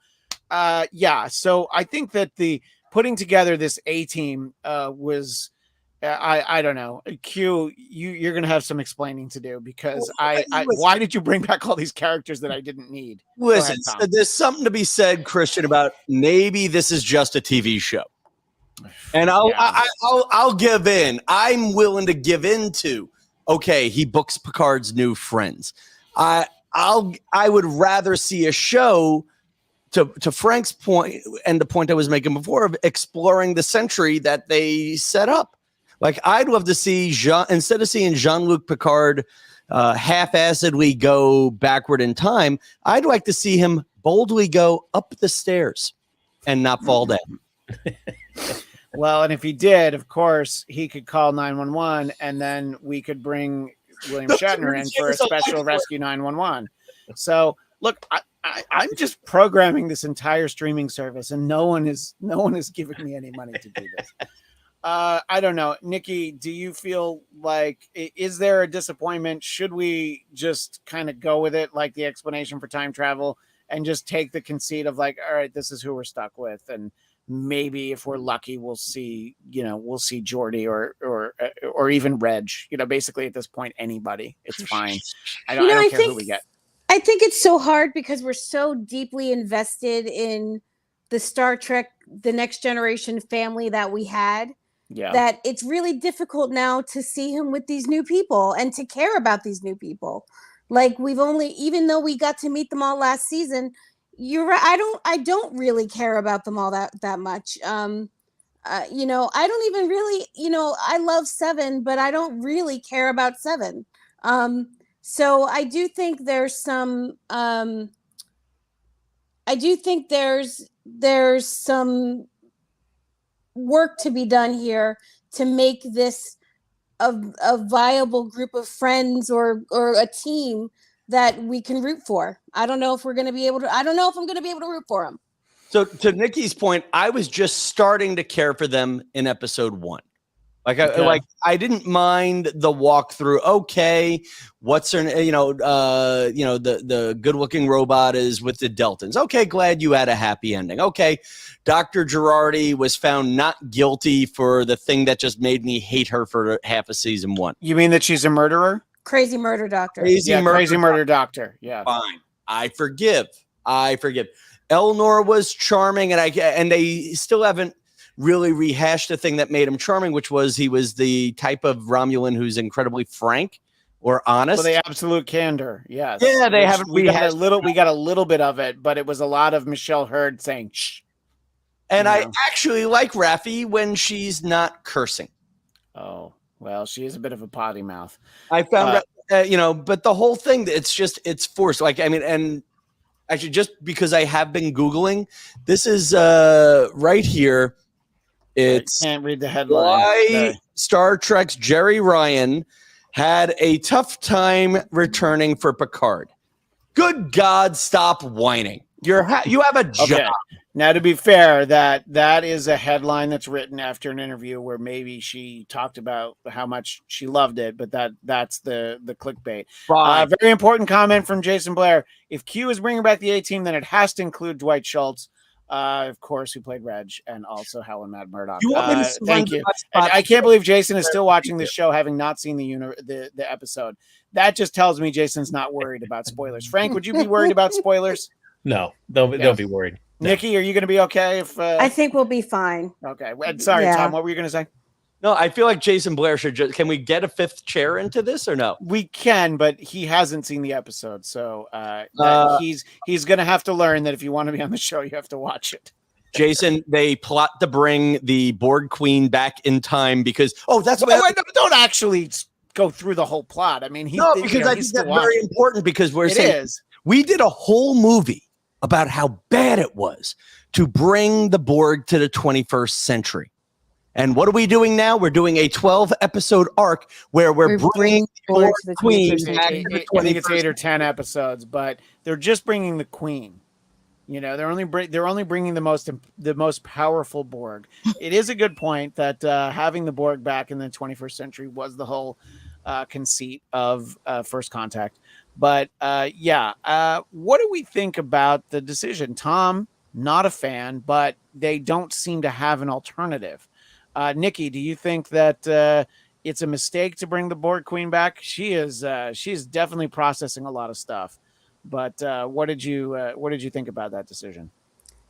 Speaker 1: So I think that the putting together this A team was. I don't know. Q, you're going to have some explaining to do, because why did you bring back all these characters that I didn't need?
Speaker 3: Listen, there's something to be said, Christian, about maybe this is just a TV show. And I'll give in. I'm willing to give in to, okay, he books Picard's new friends. I would rather see a show to Frank's point, and the point I was making before, of exploring the century that they set up. Like, I'd love to see instead of seeing Jean-Luc Picard half-assedly go backward in time, I'd like to see him boldly go up the stairs and not fall down.
Speaker 1: Well, and if he did, of course, he could call 911, and then we could bring William Shatner in for a special rescue 911. So, look, I'm just programming this entire streaming service, and no one is giving me any money to do this. I don't know. Nikki, do you feel like, is there a disappointment? Should we just kind of go with it, like the explanation for time travel, and just take the conceit of like, all right, this is who we're stuck with, and maybe if we're lucky, we'll see Geordi or even Reg. Basically at this point, anybody. It's fine. I don't care who we get.
Speaker 2: I think it's so hard because we're so deeply invested in the Star Trek, the Next Generation family that we had.
Speaker 1: Yeah.
Speaker 2: That it's really difficult now to see him with these new people and to care about these new people. Like, even though we got to meet them all last season, you're right. I don't really care about them all that much. I don't even really, I love Seven, but I don't really care about Seven. So I do think there's some, there's some work to be done here to make this a viable group of friends or a team that we can root for. I don't know if we're going to be able to. I don't know if I'm going to be able to root for them.
Speaker 3: So to Nikki's point, I was just starting to care for them in episode 1. I didn't mind the walkthrough. Okay, what's her? The good-looking robot is with the Deltons. Okay, glad you had a happy ending. Okay, Dr. Girardi was found not guilty for the thing that just made me hate her for half of season 1.
Speaker 1: You mean that she's a murderer?
Speaker 2: Crazy murder doctor.
Speaker 1: Crazy murder doctor. Yeah,
Speaker 3: fine. I forgive. Eleanor was charming, and they still haven't really rehashed the thing that made him charming, which was he was the type of Romulan who's incredibly frank or honest.
Speaker 1: Well, the absolute candor. Yes.
Speaker 3: Yeah, they haven't.
Speaker 1: We got a little bit of it, but it was a lot of Michelle Hurd saying shh.
Speaker 3: And I actually like Raffi when she's not cursing.
Speaker 1: Oh, well, she is a bit of a potty mouth.
Speaker 3: I found but the whole thing, it's forced. And actually, just because I have been Googling, this is right here. I
Speaker 1: can't read the headline.
Speaker 3: Why Star Trek's Jerry Ryan had a tough time returning for Picard. Good God, stop whining. You have a job.
Speaker 1: Okay. Now, to be fair, that is a headline that's written after an interview where maybe she talked about how much she loved it, but that's the clickbait. Very important comment from Jason Blair. If Q is bringing back the A-Team, then it has to include Dwight Schultz. Of course, who played Reg, and also Helen Mad Murdoch. Thank you. I can't believe Jason is still watching the show, having not seen the episode. That just tells me Jason's not worried about spoilers. Frank, would you be worried about spoilers?
Speaker 4: No, don't be worried. No.
Speaker 1: Nikki, are you going to be okay?
Speaker 2: I think we'll be fine.
Speaker 1: Okay. Sorry, Tom. What were you going to say?
Speaker 3: No, I feel like Jason Blair should can we get a 5th chair into this or no?
Speaker 1: We can, but he hasn't seen the episode. So he's going to have to learn that if you want to be on the show, you have to watch it.
Speaker 3: Jason, they plot to bring the Borg Queen back in time because,
Speaker 1: don't actually go through the whole plot. I mean,
Speaker 3: I think that's very important because we did a whole movie about how bad it was to bring the Borg to the 21st century. And what are we doing now? We're doing a 12-episode arc where we're bringing the Borg Queen back to the 21st.
Speaker 1: I think it's 8 or 10 episodes, but they're just bringing the Queen. They're only bringing the most powerful Borg. It is a good point that having the Borg back in the 21st century was the whole conceit of First Contact. But what do we think about the decision? Tom, not a fan, but they don't seem to have an alternative. Nikki, do you think that it's a mistake to bring the Borg Queen back? She's definitely processing a lot of stuff. But what did you think about that decision?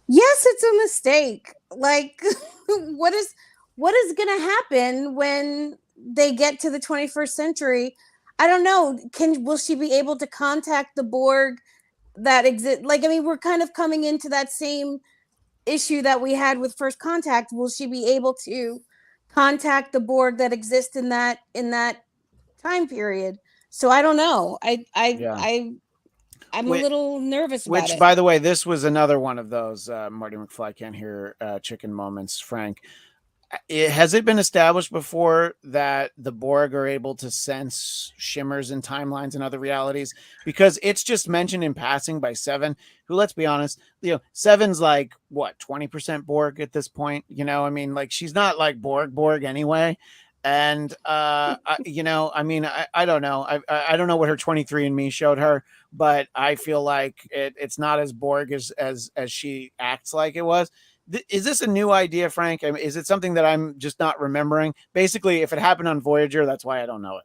Speaker 2: Yes, it's a mistake. Like, what is going to happen when they get to the 21st century? I don't know. Will she be able to contact the Borg that exist? We're kind of coming into that same issue that we had with First Contact. Will she be able to contact the Borg that exist in that time period? So I don't know. I'm a little nervous about it.
Speaker 1: Which, by the way, this was another one of those Marty McFly can't hear chicken moments, Frank. Has it been established before that the Borg are able to sense shimmers in timelines and other realities? Because it's just mentioned in passing by Seven, who, let's be honest, Seven's like, what, 20% Borg at this point? She's not like Borg anyway. And, I don't know. I don't know what her 23andMe showed her, but I feel like it's not as Borg as she acts like it was. Is this a new idea, Frank? Is it something that I'm just not remembering? Basically, if it happened on Voyager, that's why I don't know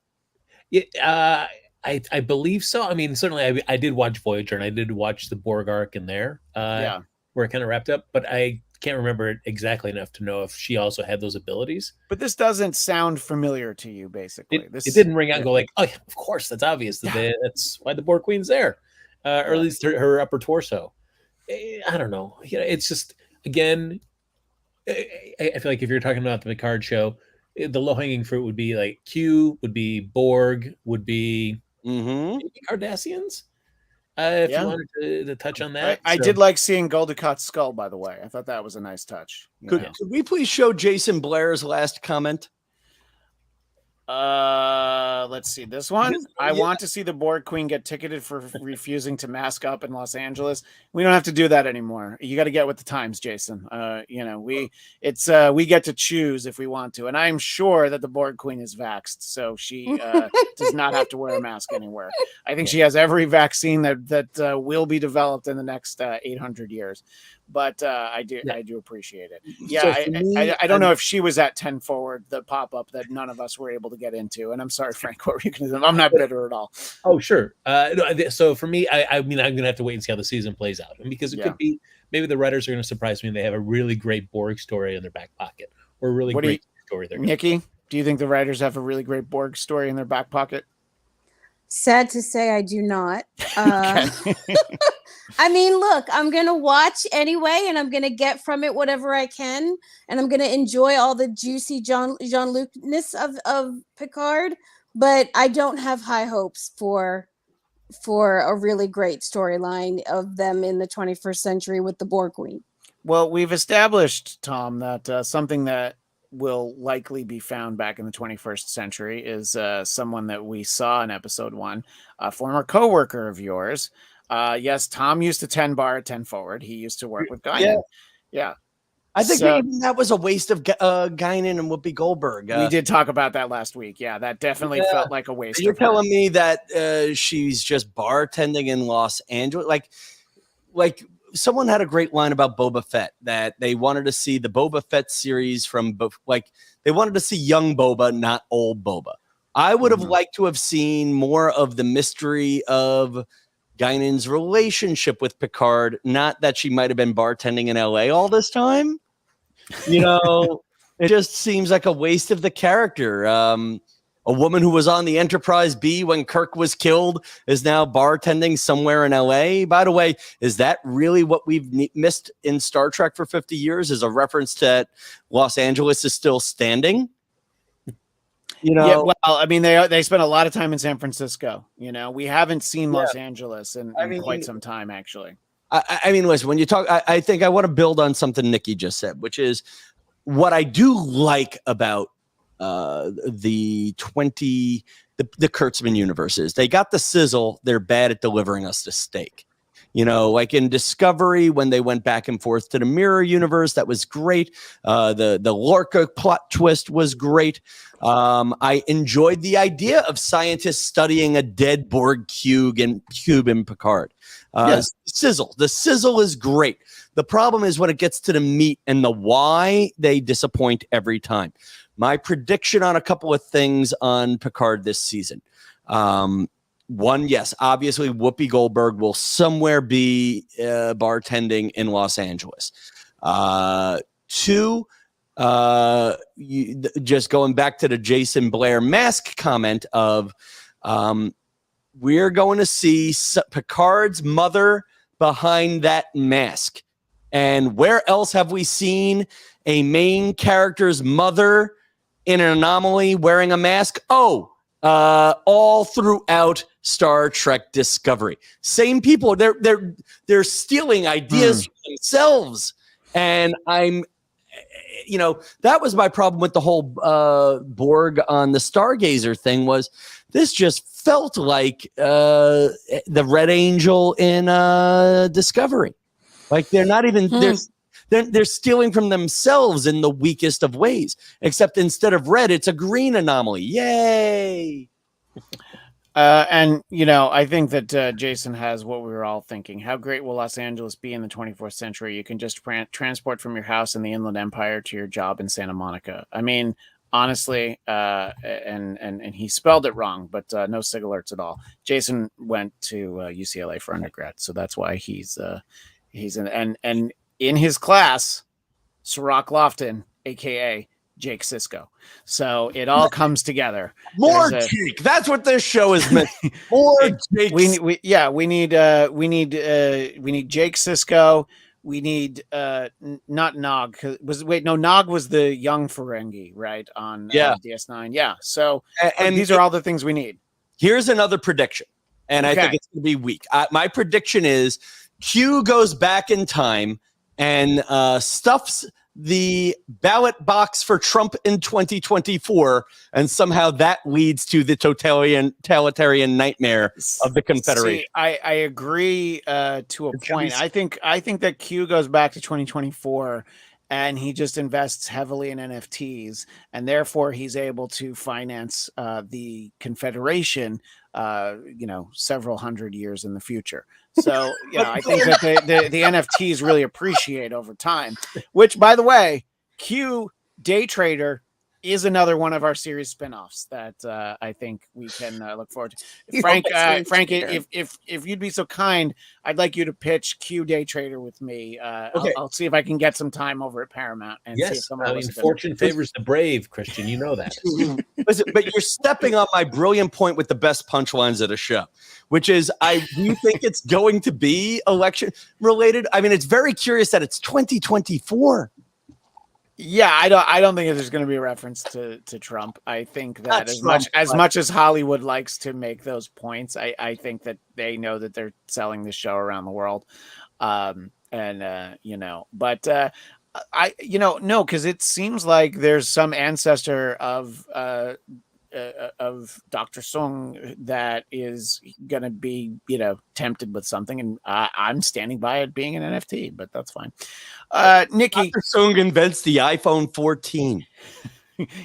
Speaker 1: it.
Speaker 4: I believe so. I mean, certainly I did watch Voyager and I did watch the Borg arc in there where it kind of wrapped up, but I can't remember it exactly enough to know if she also had those abilities.
Speaker 1: But this doesn't sound familiar to you, basically.
Speaker 4: It didn't ring out and go like, oh, yeah, of course, that's obvious. That's why the Borg Queen's there. Or at least her upper torso. I don't know. It's just... Again, I feel like if you're talking about the Picard show, the low-hanging fruit would be like Q, would be Borg, would be Cardassians. If you wanted to touch on that.
Speaker 1: I did like seeing Gul Dukat's skull, by the way. I thought that was a nice touch.
Speaker 3: Could we please show Jason Blair's last comment?
Speaker 1: Let's see this one. I want to see the Borg Queen get ticketed for refusing to mask up in Los Angeles. We don't have to do that anymore. You got to get with the times, Jason. We get to choose if we want to, and I'm sure that the Borg Queen is vaxxed, so she does not have to wear a mask anywhere. I think she has every vaccine that will be developed in the next 800 years. But I do appreciate it. Yeah, so I don't know if she was at 10 forward, the pop up that none of us were able to get into. And I'm sorry, Frank, what were you going to do? I'm not bitter at all.
Speaker 4: Oh, sure. So for me, I mean, I'm going to have to wait and see how the season plays out, and because it could be maybe the writers are going to surprise me and they have a really great Borg story in their back pocket, or a really great story.
Speaker 1: Nikki, do you think the writers have a really great Borg story in their back pocket?
Speaker 2: Sad to say, I do not. I mean, look, I'm going to watch anyway, and I'm going to get from it whatever I can, and I'm going to enjoy all the juicy Jean-Luc-ness of Picard, but I don't have high hopes for a really great storyline of them in the 21st century with the Borg Queen.
Speaker 1: Well, we've established, Tom, that something that will likely be found back in the 21st century is someone that we saw in episode 1, a former coworker of yours. Yes, Tom used to 10 bar at 10 forward. He used to work with Guinan. Yeah.
Speaker 3: I think maybe that was a waste of Guinan and Whoopi Goldberg.
Speaker 1: We did talk about that last week. Yeah, that definitely felt like a waste.
Speaker 3: You're telling me that she's just bartending in Los Angeles? Like someone had a great line about Boba Fett, that they wanted to see the Boba Fett series they wanted to see young Boba, not old Boba. I would have liked to have seen more of the mystery of Guinan's relationship with Picard, not that she might have been bartending in LA all this time. It just seems like a waste of the character. A woman who was on the Enterprise B when Kirk was killed is now bartending somewhere in LA. By the way, is that really what we've missed in Star Trek for 50 years? Is a reference to Los Angeles is still standing?
Speaker 1: Yeah, well, I mean, they spent a lot of time in San Francisco. We haven't seen Los Angeles in quite some time, actually.
Speaker 3: I mean, listen, when you talk, I think I want to build on something Nikki just said, which is what I do like about the Kurtzman universe is they got the sizzle. They're bad at delivering us the steak. Like in Discovery, when they went back and forth to the mirror universe, that was great. The Lorca plot twist was great. I enjoyed the idea of scientists studying a dead Borg cube in Picard. Sizzle. The sizzle is great. The problem is when it gets to the meat and the why, they disappoint every time. My prediction on a couple of things on Picard this season. One, yes, obviously Whoopi Goldberg will somewhere be bartending in Los Angeles. Two, just going back to the Jason Blair mask comment of we're going to see Picard's mother behind that mask. And where else have we seen a main character's mother in an anomaly wearing a mask? All throughout Star Trek Discovery. Same people. They're stealing ideas from themselves. And I'm, that was my problem with the whole Borg on the Stargazer thing was this just felt like the Red Angel in Discovery. Like they're not even they're stealing from themselves in the weakest of ways. Except instead of red, it's a green anomaly. Yay!
Speaker 1: And I think that Jason has what we were all thinking. How great will Los Angeles be in the 24th century? You can just transport from your house in the Inland Empire to your job in Santa Monica. I mean, honestly, and he spelled it wrong, but no sig alerts at all. Jason went to UCLA for undergrad, so that's why he's in his class, Sirach Lofton, aka Jake Sisko. So it all comes together.
Speaker 3: More Jake. That's what this show is meant. More Jake.
Speaker 1: We need Jake Sisko. We need not Nog. Nog was the young Ferengi, right? On DS9. Yeah. So and these are all the things we need.
Speaker 3: Here's another prediction, and I think it's going to be weak. My prediction is Q goes back in time and stuffs the ballot box for Trump in 2024, and somehow that leads to the totalitarian nightmare of the Confederation.
Speaker 1: See, I agree to a point. I think that Q goes back to 2024, and he just invests heavily in NFTs, and therefore he's able to finance the Confederation, several hundred years in the future. So yeah, I think that the NFTs really appreciate over time. Which, by the way, Q Day Trader is another one of our series spinoffs that I think we can look forward to. Frank, if you'd be so kind, I'd like you to pitch Q Day Trader with me.
Speaker 3: Okay.
Speaker 1: I'll see if I can get some time over at Paramount. And see if
Speaker 4: fortune favors the brave, Christian. You know that.
Speaker 3: Listen, but you're stepping on my brilliant point with the best punchlines at a show, which is do you think it's going to be election related? I mean, it's very curious that it's 2024.
Speaker 1: Yeah, I don't think there's going to be a reference to Trump. I think that as much as Hollywood likes to make those points, I think that they know that they're selling the show around the world. No, because it seems like there's some ancestor of Dr. Sung that is going to be, tempted with something, and I'm standing by it being an NFT, but that's fine. Nikki,
Speaker 3: Dr. Sung invents the iPhone 14.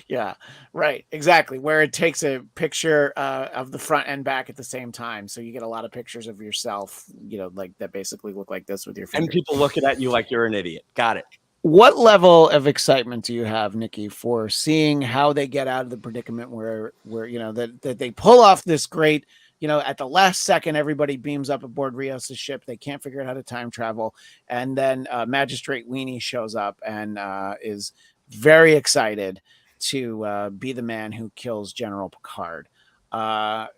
Speaker 1: Yeah, right, exactly. Where it takes a picture of the front and back at the same time, so you get a lot of pictures of yourself, like that basically look like this with your fingers.
Speaker 3: And people looking at you like you're an idiot. Got it.
Speaker 1: What level of excitement do you have, Nikki, for seeing how they get out of the predicament where that they pull off this great, at the last second, everybody beams up aboard Rios' ship. They can't figure out how to time travel. And then Magistrate Weenie shows up and is very excited to be the man who kills General Picard. Are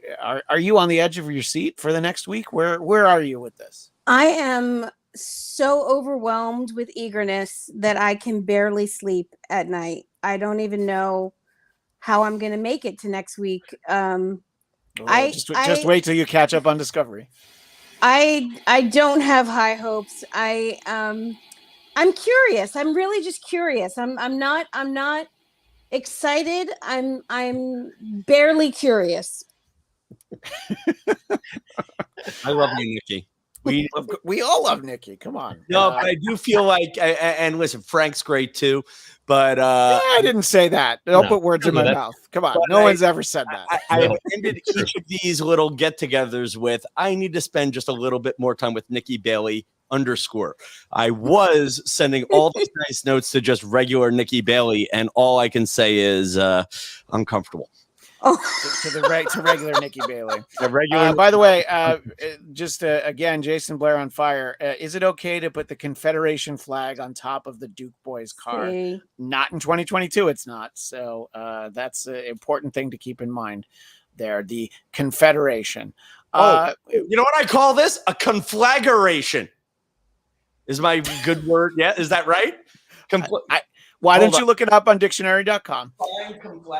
Speaker 1: you on the edge of your seat for the next week? Where are you with this?
Speaker 2: I am so overwhelmed with eagerness that I can barely sleep at night. I don't even know how I'm going to make it to next week.
Speaker 1: Just wait till you catch up on Discovery.
Speaker 2: I don't have high hopes. I'm curious. I'm really just curious. I'm not excited. I'm barely curious.
Speaker 3: I love you, Nikki.
Speaker 1: We all love Nikki. Come on.
Speaker 3: No, but I do feel like, and listen, Frank's great too, but
Speaker 1: I didn't say that. Don't put words in my mouth. Come on. No one's ever said that.
Speaker 3: I have ended each of these little get-togethers with, I need to spend just a little bit more time with Nikki Bailey _. I was sending all these nice notes to just regular Nikki Bailey, and all I can say is uncomfortable.
Speaker 1: To regular Nikki Bailey. By the way, again, Jason Blair on fire. Is it okay to put the Confederation flag on top of the Duke Boys car? Not in 2022. It's not. So that's an important thing to keep in mind. There, the Confederation.
Speaker 3: You know what I call this? A conflagration. Is my good word? Yeah, is that right?
Speaker 1: Why don't you look it up on dictionary.com?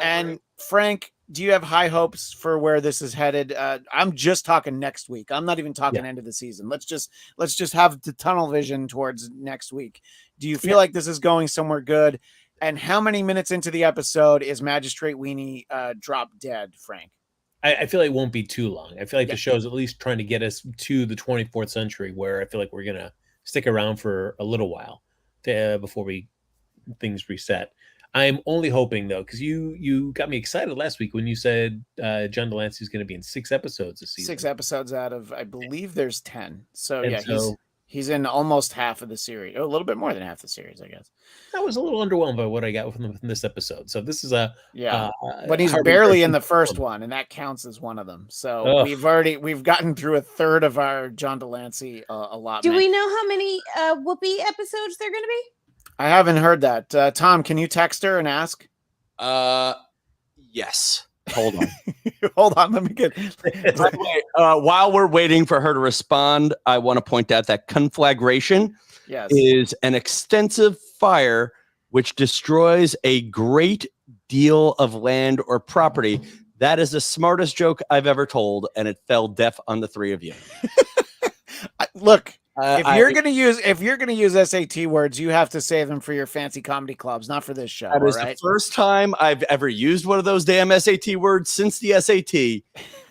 Speaker 1: And Frank, do you have high hopes for where this is headed? I'm just talking next week. I'm not even talking end of the season. Let's just have the tunnel vision towards next week. Do you feel like this is going somewhere good? And how many minutes into the episode is Magistrate Weenie drop dead, Frank?
Speaker 4: I feel like it won't be too long. I feel like the show's at least trying to get us to the 24th century, where I feel like we're going to stick around for a little while before things reset. I'm only hoping, though, because you got me excited last week when you said John Delancey is going to be in 6 episodes this season.
Speaker 1: 6 episodes out of, I believe there's 10. So he's in almost half of the series, a little bit more than half the series, I guess.
Speaker 4: I was a little underwhelmed by what I got from this episode. So this is
Speaker 1: but he's barely in the first one, and that counts as one of them. So we've gotten through a third of our John Delancey allotment.
Speaker 2: Do we know how many Whoopi episodes they're going to be?
Speaker 1: I haven't heard that. Tom, can you text her and ask?
Speaker 3: Yes. Hold on.
Speaker 1: Hold on. Let me get.
Speaker 3: By the way, while we're waiting for her to respond, I want to point out that conflagration is an extensive fire which destroys a great deal of land or property. That is the smartest joke I've ever told, and it fell deaf on the 3 of you.
Speaker 1: Look, If you're gonna use SAT words, you have to save them for your fancy comedy clubs, not for this show.
Speaker 3: That is
Speaker 1: right?
Speaker 3: the first time I've ever used one of those damn SAT words since the SAT.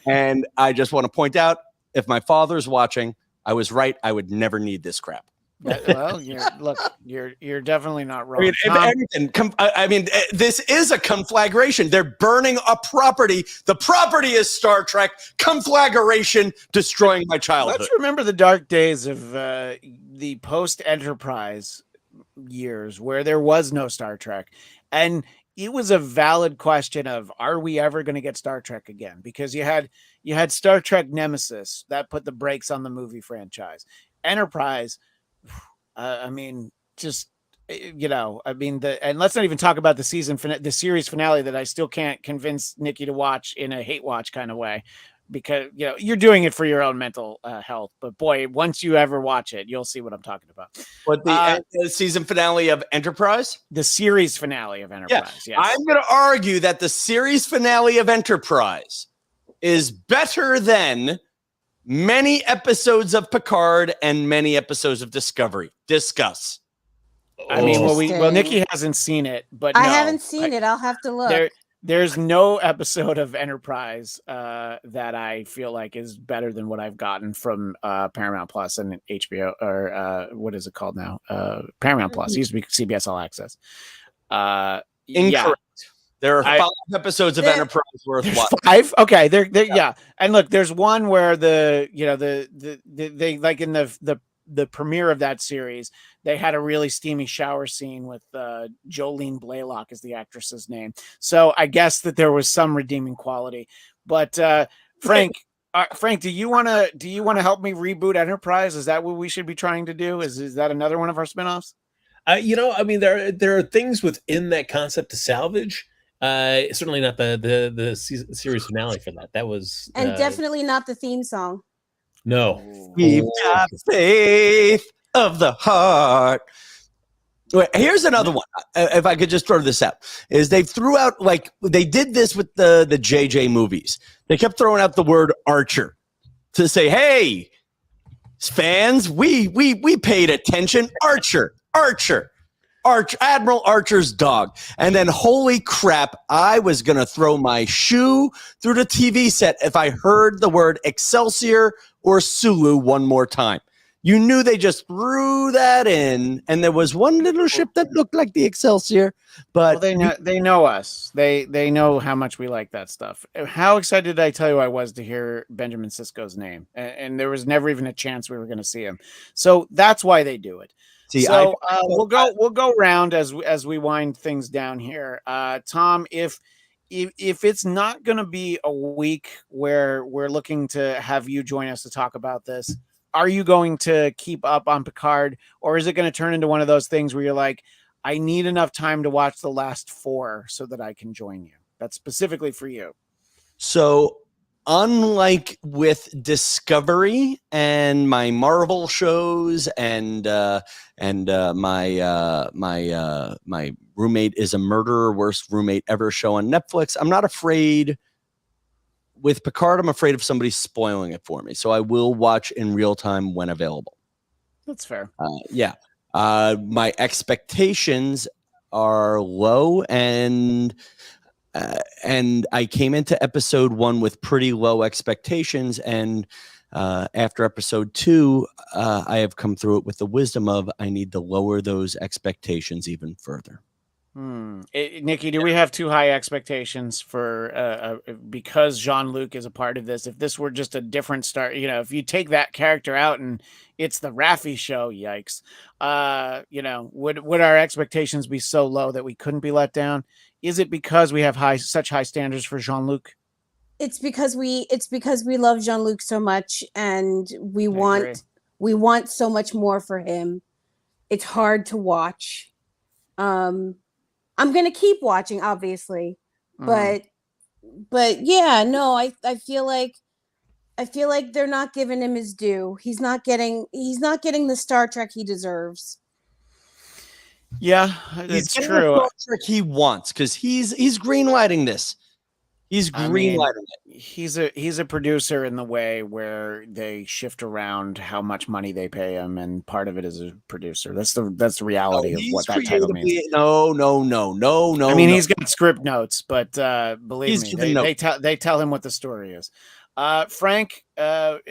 Speaker 3: And I just want to point out, if my father's watching, I was right. I would never need this crap.
Speaker 1: Well, you're definitely not wrong.
Speaker 3: I mean, this is a conflagration. They're burning a property. The property is Star Trek. Conflagration, destroying my childhood.
Speaker 1: Let's remember the dark days of the post-Enterprise years where there was no Star Trek, and it was a valid question of, are we ever going to get Star Trek again? Because you had Star Trek Nemesis that put the brakes on the movie franchise. Enterprise. I mean, just, and let's not even talk about the series finale that I still can't convince Nikki to watch in a hate watch kind of way, because, you're doing it for your own mental health. But boy, once you ever watch it, you'll see what I'm talking about.
Speaker 3: What the season finale of Enterprise?
Speaker 1: The series finale of Enterprise.
Speaker 3: Yeah. Yes. I'm going to argue that the series finale of Enterprise is better than many episodes of Picard and many episodes of Discovery. Discuss.
Speaker 1: I mean, well, Nikki hasn't seen it, but
Speaker 2: I haven't seen it. I'll have to look.
Speaker 1: There's no episode of Enterprise that I feel like is better than what I've gotten from Paramount Plus and HBO, or what is it called now? Paramount Plus. It used to be CBS All Access.
Speaker 3: Incorrect.
Speaker 1: Yeah.
Speaker 3: There are 5 episodes of Enterprise worth watching.
Speaker 1: 5? Okay, yeah. And look, there's one where they like in the premiere of that series, they had a really steamy shower scene with Jolene Blaylock is the actress's name. So I guess that there was some redeeming quality. But Frank, do you want to help me reboot Enterprise? Is that what we should be trying to do? Is that another one of our spinoffs?
Speaker 4: I mean, there are things within that concept to salvage. Certainly not the series finale for that. That was
Speaker 2: definitely not the theme song.
Speaker 4: No,
Speaker 3: we've got faith of the heart. Wait, here's another one. If I could just throw this out, is they threw out, like they did this with the JJ movies. They kept throwing out the word Archer to say, "Hey, fans, we paid attention. Archer." Admiral Archer's dog. And then, holy crap, I was going to throw my shoe through the TV set if I heard the word Excelsior or Sulu one more time. You knew they just threw that in, and there was one little ship that looked like the Excelsior. But
Speaker 1: they know us. They know how much we like that stuff. How excited did I tell you I was to hear Benjamin Sisko's name? And there was never even a chance we were going to see him. So that's why they do it. We'll go round as we wind things down here. Tom, if it's not going to be a week where we're looking to have you join us to talk about this, are you going to keep up on Picard, or is it going to turn into one of those things where you're like, I need enough time to watch the last 4 so that I can join you? That's specifically for you.
Speaker 3: So, unlike with Discovery and my Marvel shows and my roommate is a murderer, worst roommate ever show on Netflix, I'm not afraid. With Picard, I'm afraid of somebody spoiling it for me, so I will watch in real time when available.
Speaker 1: That's fair.
Speaker 3: My expectations are low, and I came into episode 1 with pretty low expectations, and after episode 2, I have come through it with the wisdom of I need to lower those expectations even further.
Speaker 1: Nikki, do we have too high expectations for because Jean-Luc is a part of this? If this were just a different start, if you take that character out and it's the Raffi show, yikes. Would our expectations be so low that we couldn't be let down? Is it because we have such high standards for Jean-Luc?
Speaker 2: It's because we love Jean-Luc so much, and we want so much more for him. It's hard to watch. I'm gonna keep watching, obviously, but yeah, no, I feel like they're not giving him his due. He's not getting the Star Trek he deserves.
Speaker 1: Yeah, it's true.
Speaker 3: Star Trek he wants, because he's greenlighting this. He's greenlighting it.
Speaker 1: He's a producer in the way where they shift around how much money they pay him, and part of it is a producer. That's the reality of what that title means.
Speaker 3: No.
Speaker 1: I mean, he's got script notes, but believe
Speaker 3: He's
Speaker 1: me, they tell him what the story is. Frank, look,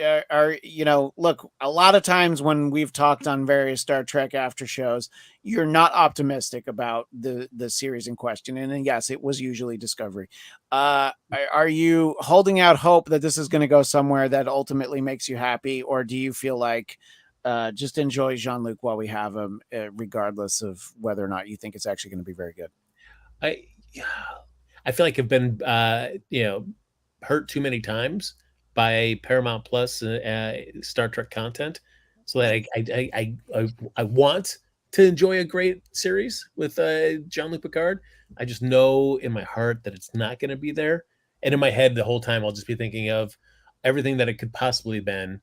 Speaker 1: a lot of times when we've talked on various Star Trek after shows, you're not optimistic about the series in question. And then, yes, it was usually Discovery. Are you holding out hope that this is going to go somewhere that ultimately makes you happy? Or do you feel like just enjoy Jean-Luc while we have him, regardless of whether or not you think it's actually going to be very good?
Speaker 4: I feel like I've been, hurt too many times by Paramount Plus Star Trek content, so that I want to enjoy a great series with Jean-Luc Picard. I just know in my heart that it's not going to be there, and in my head the whole time I'll just be thinking of everything that it could possibly been,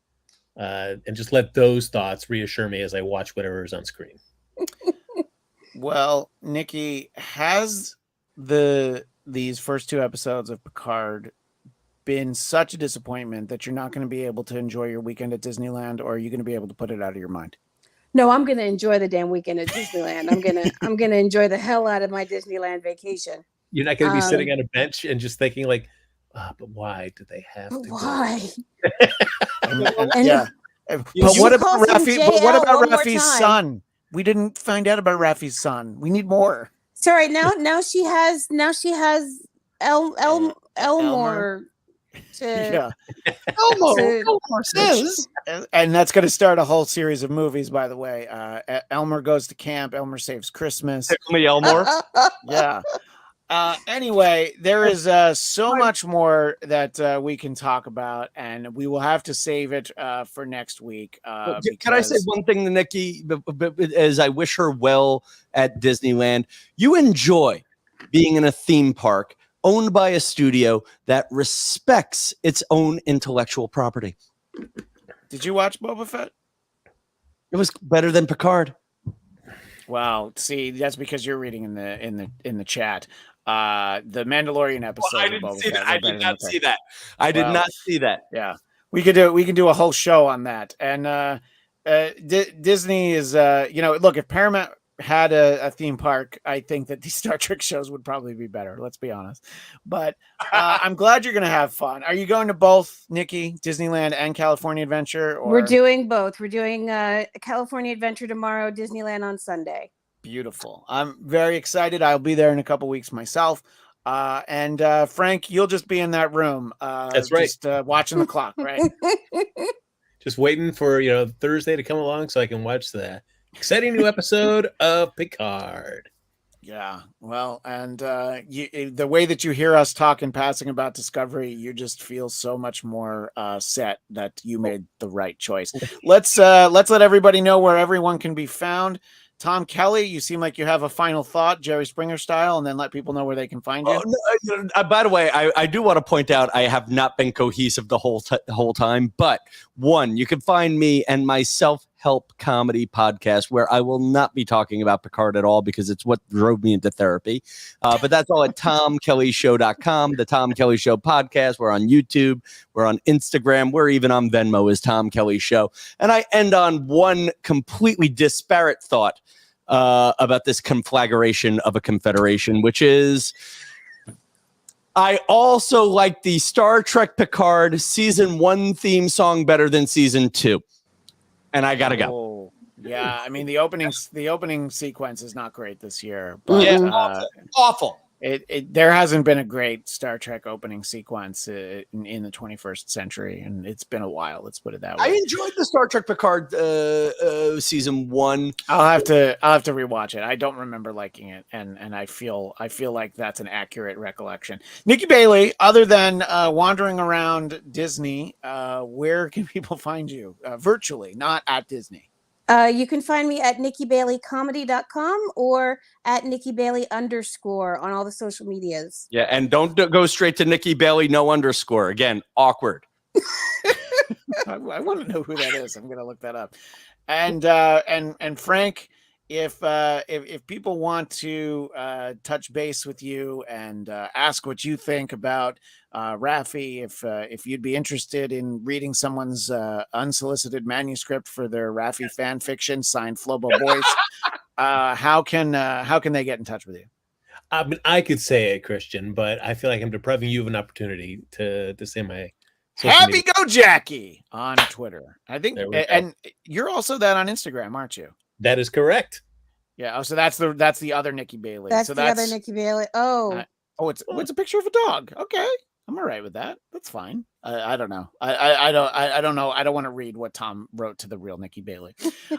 Speaker 4: and just let those thoughts reassure me as I watch whatever is on screen.
Speaker 1: Well, Nikki, has these first 2 episodes of Picard been such a disappointment that you're not going to be able to enjoy your weekend at Disneyland, or are you going to be able to put it out of your mind?
Speaker 2: No, I'm going to enjoy the damn weekend at Disneyland. I'm going to enjoy the hell out of my Disneyland vacation.
Speaker 4: You're not going to be sitting on a bench and just thinking like, but why do they have to?
Speaker 2: Why?
Speaker 1: Yeah. But what about Raffi's son? We didn't find out about Raffi's son. We need more.
Speaker 2: Sorry, now she has Elmore.
Speaker 1: Elmore says, and that's going to start a whole series of movies. By the way, Elmer goes to camp. Elmer saves Christmas.
Speaker 3: Elmore.
Speaker 1: Yeah. Anyway, there is so much more that we can talk about, and we will have to save it for next week.
Speaker 3: Can I say one thing to Nikki? As I wish her well at Disneyland, you enjoy being in a theme park owned by a studio that respects its own intellectual property.
Speaker 1: Did you watch Boba Fett?
Speaker 3: It was better than Picard.
Speaker 1: Wow. See, that's because you're reading in the chat. The Mandalorian episode.
Speaker 3: I didn't see that. I did not see that. I did not see that.
Speaker 1: Yeah, we can do a whole show on that. And Disney is, look, if Paramount had a theme park, I think that these Star Trek shows would probably be better. Let's be honest. But I'm glad you're going to have fun. Are you going to both, Nikki, Disneyland and California Adventure? Or?
Speaker 2: We're doing both. We're doing California Adventure tomorrow, Disneyland on Sunday.
Speaker 1: Beautiful. I'm very excited. I'll be there in a couple weeks myself. And Frank, you'll just be in that room.
Speaker 4: That's right.
Speaker 1: Just watching the clock, right?
Speaker 4: Just waiting for Thursday to come along so I can watch the exciting new episode of Picard.
Speaker 1: Yeah. Well, and the way that you hear us talk in passing about Discovery, you just feel so much more set that you made the right choice. Let's let everybody know where everyone can be found. Tom Kelly, you seem like you have a final thought, Jerry Springer style, and then let people know where they can find you.
Speaker 3: By the way, I do want to point out I have not been cohesive the whole time. But one, you can find me and my self-help comedy podcast where I will not be talking about Picard at all because it's what drove me into therapy. But that's all at TomKellyShow.com, the Tom Kelly Show podcast. We're on YouTube. We're on Instagram. We're even on Venmo as Tom Kelly Show. And I end on one completely disparate thought about this conflagration of a confederation, which is I also like the Star Trek Picard season 1 theme song better than season 2. And I gotta go.
Speaker 1: Yeah, I mean the opening sequence is not great this year, but
Speaker 3: awful.
Speaker 1: There hasn't been a great Star Trek opening sequence in the 21st century, and it's been a while. Let's put it that way.
Speaker 3: I enjoyed the Star Trek Picard season 1.
Speaker 1: I'll have to rewatch it. I don't remember liking it, and I feel like that's an accurate recollection. Nikki Bailey, other than wandering around Disney, where can people find you virtually, not at Disney?
Speaker 2: You can find me at NikkiBaileyComedy.com or at NikkiBailey_ on all the social medias.
Speaker 3: Yeah, and don't go straight to Nikki Bailey, no underscore. Again, awkward.
Speaker 1: I want to know who that is. I'm going to look that up. And Frank, if people want to touch base with you and ask what you think about Raffi, if you'd be interested in reading someone's unsolicited manuscript for their Raffi fan fiction signed Flobo Boyce, how can they get in touch with you?
Speaker 4: I mean, I could say it, Christian, but I feel like I'm depriving you of an opportunity to say my
Speaker 1: Happy media. Go Jackie on Twitter. I think, and you're also that on Instagram, aren't you?
Speaker 4: That is correct.
Speaker 1: Yeah. Oh, so that's the other Nikki Bailey.
Speaker 2: That's the other Nikki Bailey. Oh,
Speaker 1: it's a picture of a dog. Okay, I'm all right with that. That's fine. I don't know. I don't know. I don't want to read what Tom wrote to the real Nikki Bailey.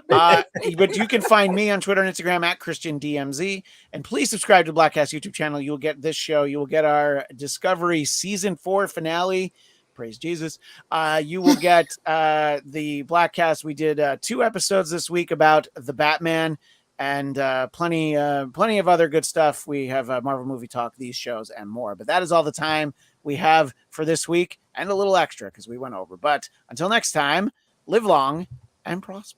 Speaker 1: But you can find me on Twitter and Instagram at ChristianDMZ. And please subscribe to the Blackcast YouTube channel. You'll get this show. You will get our Discovery Season 4 finale. Praise Jesus. You will get the Blackcast. We did 2 episodes this week about the Batman and plenty of other good stuff. We have Marvel Movie Talk, these shows, and more. But that is all the time we have for this week, and a little extra because we went over. But until next time, live long and prosper.